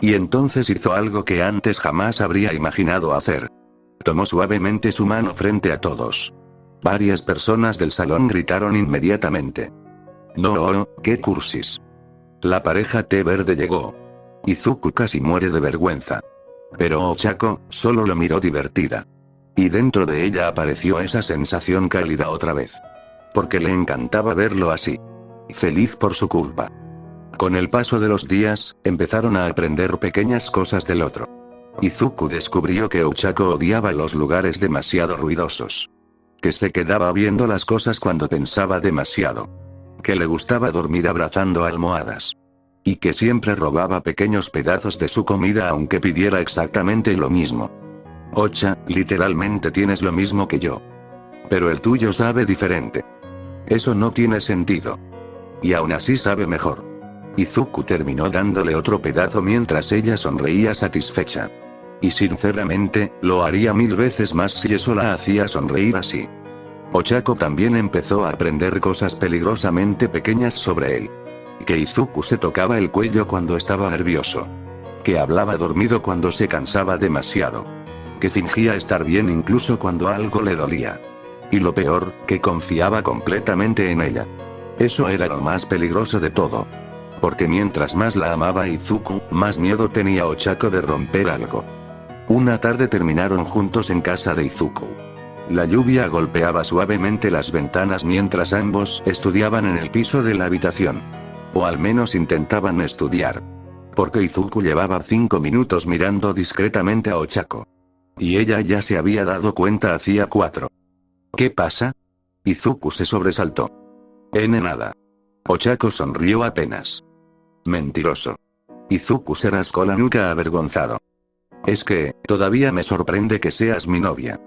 Y entonces hizo algo que antes jamás habría imaginado hacer. Tomó suavemente su mano frente a todos. Varias personas del salón gritaron inmediatamente. No, qué cursis. La pareja té verde llegó. Izuku casi muere de vergüenza. Pero Ochako, solo lo miró divertida. Y dentro de ella apareció esa sensación cálida otra vez. Porque le encantaba verlo así. Feliz por su culpa. Con el paso de los días, empezaron a aprender pequeñas cosas del otro. Izuku descubrió que Ochako odiaba los lugares demasiado ruidosos. Que se quedaba viendo las cosas cuando pensaba demasiado. Que le gustaba dormir abrazando almohadas. Y que siempre robaba pequeños pedazos de su comida aunque pidiera exactamente lo mismo. Ocha, literalmente tienes lo mismo que yo. Pero el tuyo sabe diferente. Eso no tiene sentido. Y aún así sabe mejor. Izuku terminó dándole otro pedazo mientras ella sonreía satisfecha. Y sinceramente, lo haría 1000 veces más si eso la hacía sonreír así. Ochako también empezó a aprender cosas peligrosamente pequeñas sobre él. Que Izuku se tocaba el cuello cuando estaba nervioso. Que hablaba dormido cuando se cansaba demasiado. Que fingía estar bien incluso cuando algo le dolía. Y lo peor, que confiaba completamente en ella. Eso era lo más peligroso de todo. Porque mientras más la amaba Izuku, más miedo tenía Ochako de romper algo. Una tarde terminaron juntos en casa de Izuku. La lluvia golpeaba suavemente las ventanas mientras ambos estudiaban en el piso de la habitación. O al menos intentaban estudiar. Porque Izuku llevaba 5 minutos mirando discretamente a Ochako. Y ella ya se había dado cuenta hacía 4. ¿Qué pasa? Izuku se sobresaltó. Nada. Ochako sonrió apenas. Mentiroso. Izuku se rascó la nuca avergonzado. Es que, todavía me sorprende que seas mi novia.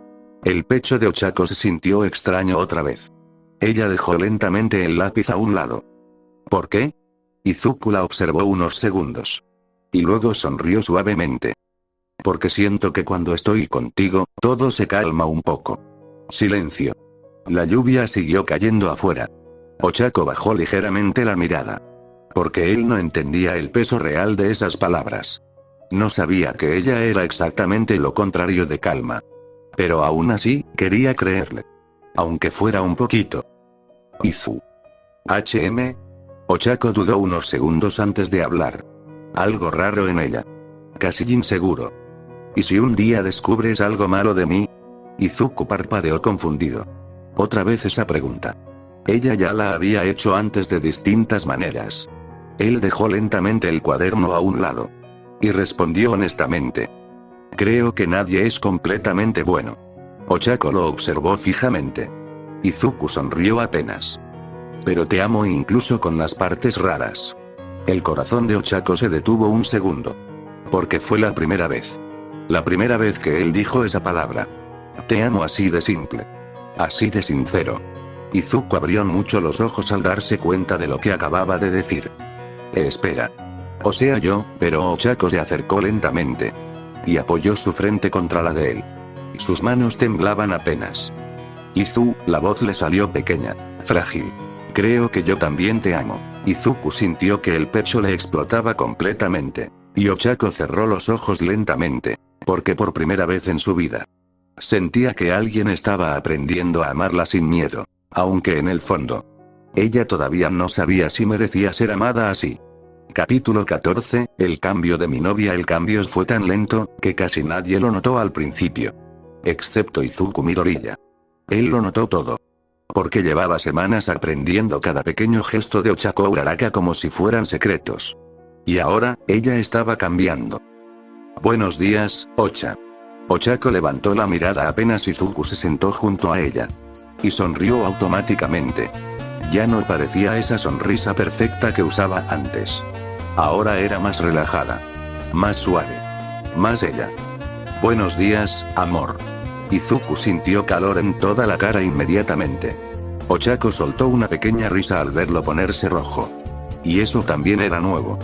El pecho de Ochako se sintió extraño otra vez. Ella dejó lentamente el lápiz a un lado. ¿Por qué? Izuku la observó unos segundos. Y luego sonrió suavemente. Porque siento que cuando estoy contigo, todo se calma un poco. Silencio. La lluvia siguió cayendo afuera. Ochako bajó ligeramente la mirada. Porque él no entendía el peso real de esas palabras. No sabía que ella era exactamente lo contrario de calma. Pero aún así, quería creerle. Aunque fuera un poquito. Izu. Ochako dudó unos segundos antes de hablar. Algo raro en ella. Casi inseguro. ¿Y si un día descubres algo malo de mí? Izuku parpadeó confundido. Otra vez esa pregunta. Ella ya la había hecho antes de distintas maneras. Él dejó lentamente el cuaderno a un lado. Y respondió honestamente. Creo que nadie es completamente bueno. Ochako lo observó fijamente. Izuku sonrió apenas. Pero te amo incluso con las partes raras. El corazón de Ochako se detuvo un segundo. Porque fue la primera vez. La primera vez que él dijo esa palabra. Te amo así de simple. Así de sincero. Izuku abrió mucho los ojos al darse cuenta de lo que acababa de decir. Espera. O sea yo, pero Ochako se acercó lentamente. Y apoyó su frente contra la de él. Sus manos temblaban apenas. Izu, la voz le salió pequeña, frágil. Creo que yo también te amo. Izuku sintió que el pecho le explotaba completamente. Y Ochako cerró los ojos lentamente. Porque por primera vez en su vida. Sentía que alguien estaba aprendiendo a amarla sin miedo. Aunque en el fondo. Ella todavía no sabía si merecía ser amada así. Capítulo 14, el cambio de mi novia. El cambio fue tan lento, que casi nadie lo notó al principio. Excepto Izuku Midoriya. Él lo notó todo. Porque llevaba semanas aprendiendo cada pequeño gesto de Ochako Uraraka como si fueran secretos. Y ahora, ella estaba cambiando. Buenos días, Ocha. Ochako levantó la mirada apenas Izuku se sentó junto a ella. Y sonrió automáticamente. Ya no parecía esa sonrisa perfecta que usaba antes. Ahora era más relajada. Más suave. Más ella. Buenos días, amor. Izuku sintió calor en toda la cara inmediatamente. Ochako soltó una pequeña risa al verlo ponerse rojo. Y eso también era nuevo.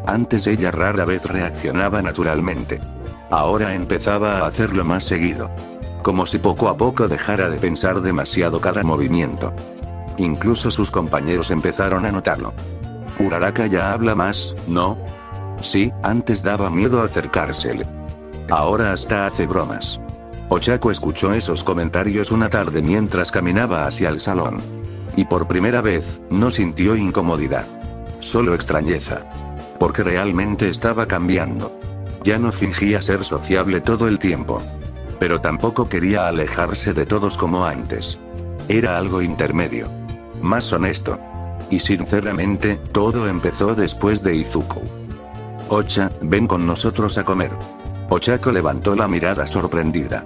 Antes ella rara vez reaccionaba naturalmente. Ahora empezaba a hacerlo más seguido. Como si poco a poco dejara de pensar demasiado cada movimiento. Incluso sus compañeros empezaron a notarlo. Uraraka ya habla más, ¿no? Sí, antes daba miedo acercársele. Ahora hasta hace bromas. Ochako escuchó esos comentarios una tarde mientras caminaba hacia el salón. Y por primera vez, no sintió incomodidad. Solo extrañeza. Porque realmente estaba cambiando. Ya no fingía ser sociable todo el tiempo. Pero tampoco quería alejarse de todos como antes. Era algo intermedio. Más honesto. Y sinceramente, todo empezó después de Izuku. Ocha, ven con nosotros a comer. Ochako levantó la mirada sorprendida.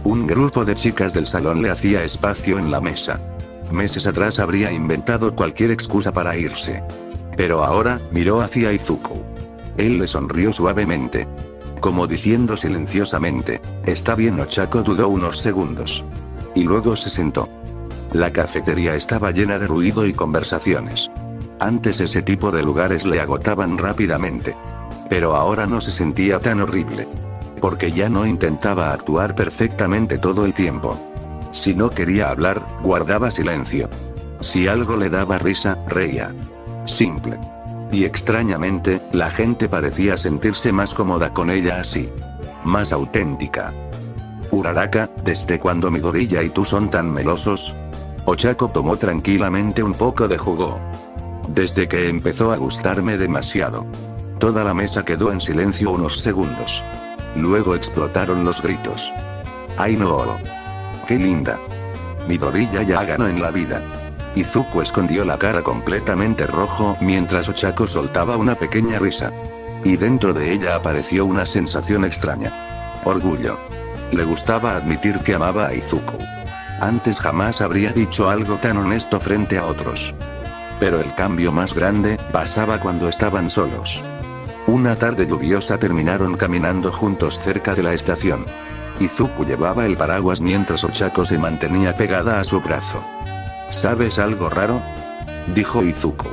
Un grupo de chicas del salón le hacía espacio en la mesa. Meses atrás habría inventado cualquier excusa para irse. Pero ahora, miró hacia Izuku. Él le sonrió suavemente. Como diciendo silenciosamente, está bien. Ochako dudó unos segundos. Y luego se sentó. La cafetería estaba llena de ruido y conversaciones. Antes ese tipo de lugares le agotaban rápidamente. Pero ahora no se sentía tan horrible. Porque ya no intentaba actuar perfectamente todo el tiempo. Si no quería hablar, guardaba silencio. Si algo le daba risa, reía. Simple. Y extrañamente, la gente parecía sentirse más cómoda con ella así. Más auténtica. Uraraka, ¿desde cuándo Midoriya y tú son tan melosos? Ochako tomó tranquilamente un poco de jugo. Desde que empezó a gustarme demasiado. Toda la mesa quedó en silencio unos segundos. Luego explotaron los gritos. ¡Ay no! ¡Qué linda! Midoriya ya ganó en la vida. Izuku escondió la cara completamente rojo mientras Ochako soltaba una pequeña risa. Y dentro de ella apareció una sensación extraña. Orgullo. Le gustaba admitir que amaba a Izuku. Antes jamás habría dicho algo tan honesto frente a otros. Pero el cambio más grande pasaba cuando estaban solos. Una tarde lluviosa terminaron caminando juntos cerca de la estación. Izuku llevaba el paraguas mientras Ochako se mantenía pegada a su brazo. ¿Sabes algo raro?, dijo Izuku.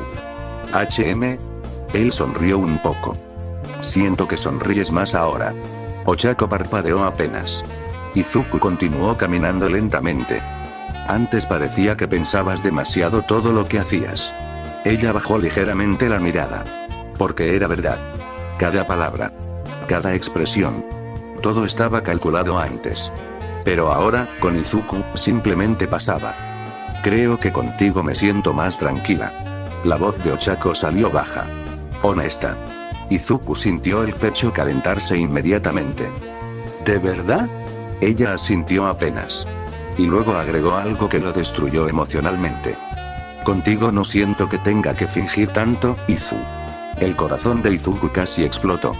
Él sonrió un poco. Siento que sonríes más ahora. Ochako parpadeó apenas. Izuku continuó caminando lentamente. Antes parecía que pensabas demasiado todo lo que hacías. Ella bajó ligeramente la mirada. Porque era verdad. Cada palabra. Cada expresión. Todo estaba calculado antes. Pero ahora, con Izuku, simplemente pasaba. Creo que contigo me siento más tranquila. La voz de Ochako salió baja. Honesta. Izuku sintió el pecho calentarse inmediatamente. ¿De verdad? Ella asintió apenas. Y luego agregó algo que lo destruyó emocionalmente. Contigo no siento que tenga que fingir tanto, Izu. El corazón de Izuku casi explotó.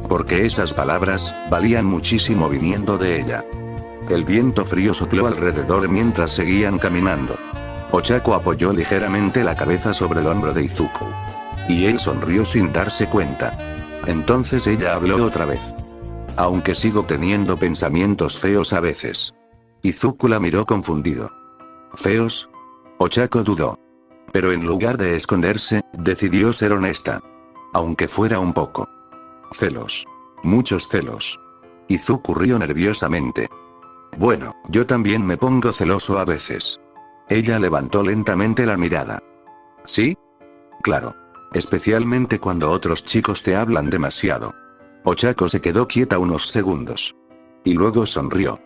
Porque esas palabras valían muchísimo viniendo de ella. El viento frío sopló alrededor mientras seguían caminando. Ochako apoyó ligeramente la cabeza sobre el hombro de Izuku. Y él sonrió sin darse cuenta. Entonces ella habló otra vez. Aunque sigo teniendo pensamientos feos a veces. Izuku la miró confundido. ¿Feos? Ochako dudó. Pero en lugar de esconderse, decidió ser honesta. Aunque fuera un poco. Celos. Muchos celos. Izuku rió nerviosamente. Bueno, yo también me pongo celoso a veces. Ella levantó lentamente la mirada. ¿Sí? Claro. Especialmente cuando otros chicos te hablan demasiado. Ochako se quedó quieta unos segundos. Y luego sonrió.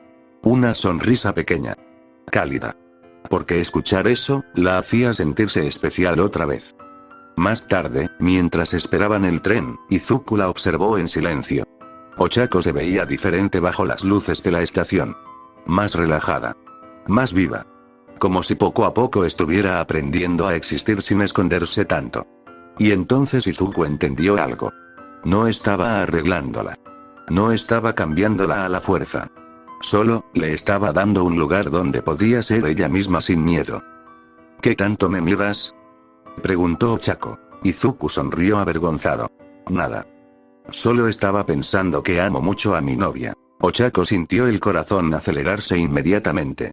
Una sonrisa pequeña. Cálida. Porque escuchar eso, la hacía sentirse especial otra vez. Más tarde, mientras esperaban el tren, Izuku la observó en silencio. Ochako se veía diferente bajo las luces de la estación. Más relajada. Más viva. Como si poco a poco estuviera aprendiendo a existir sin esconderse tanto. Y entonces Izuku entendió algo. No estaba arreglándola. No estaba cambiándola a la fuerza. Solo, le estaba dando un lugar donde podía ser ella misma sin miedo. ¿Qué tanto me miras?, preguntó Ochako. Izuku sonrió avergonzado. nada. Solo estaba pensando que amo mucho a mi novia. Ochako sintió el corazón acelerarse inmediatamente.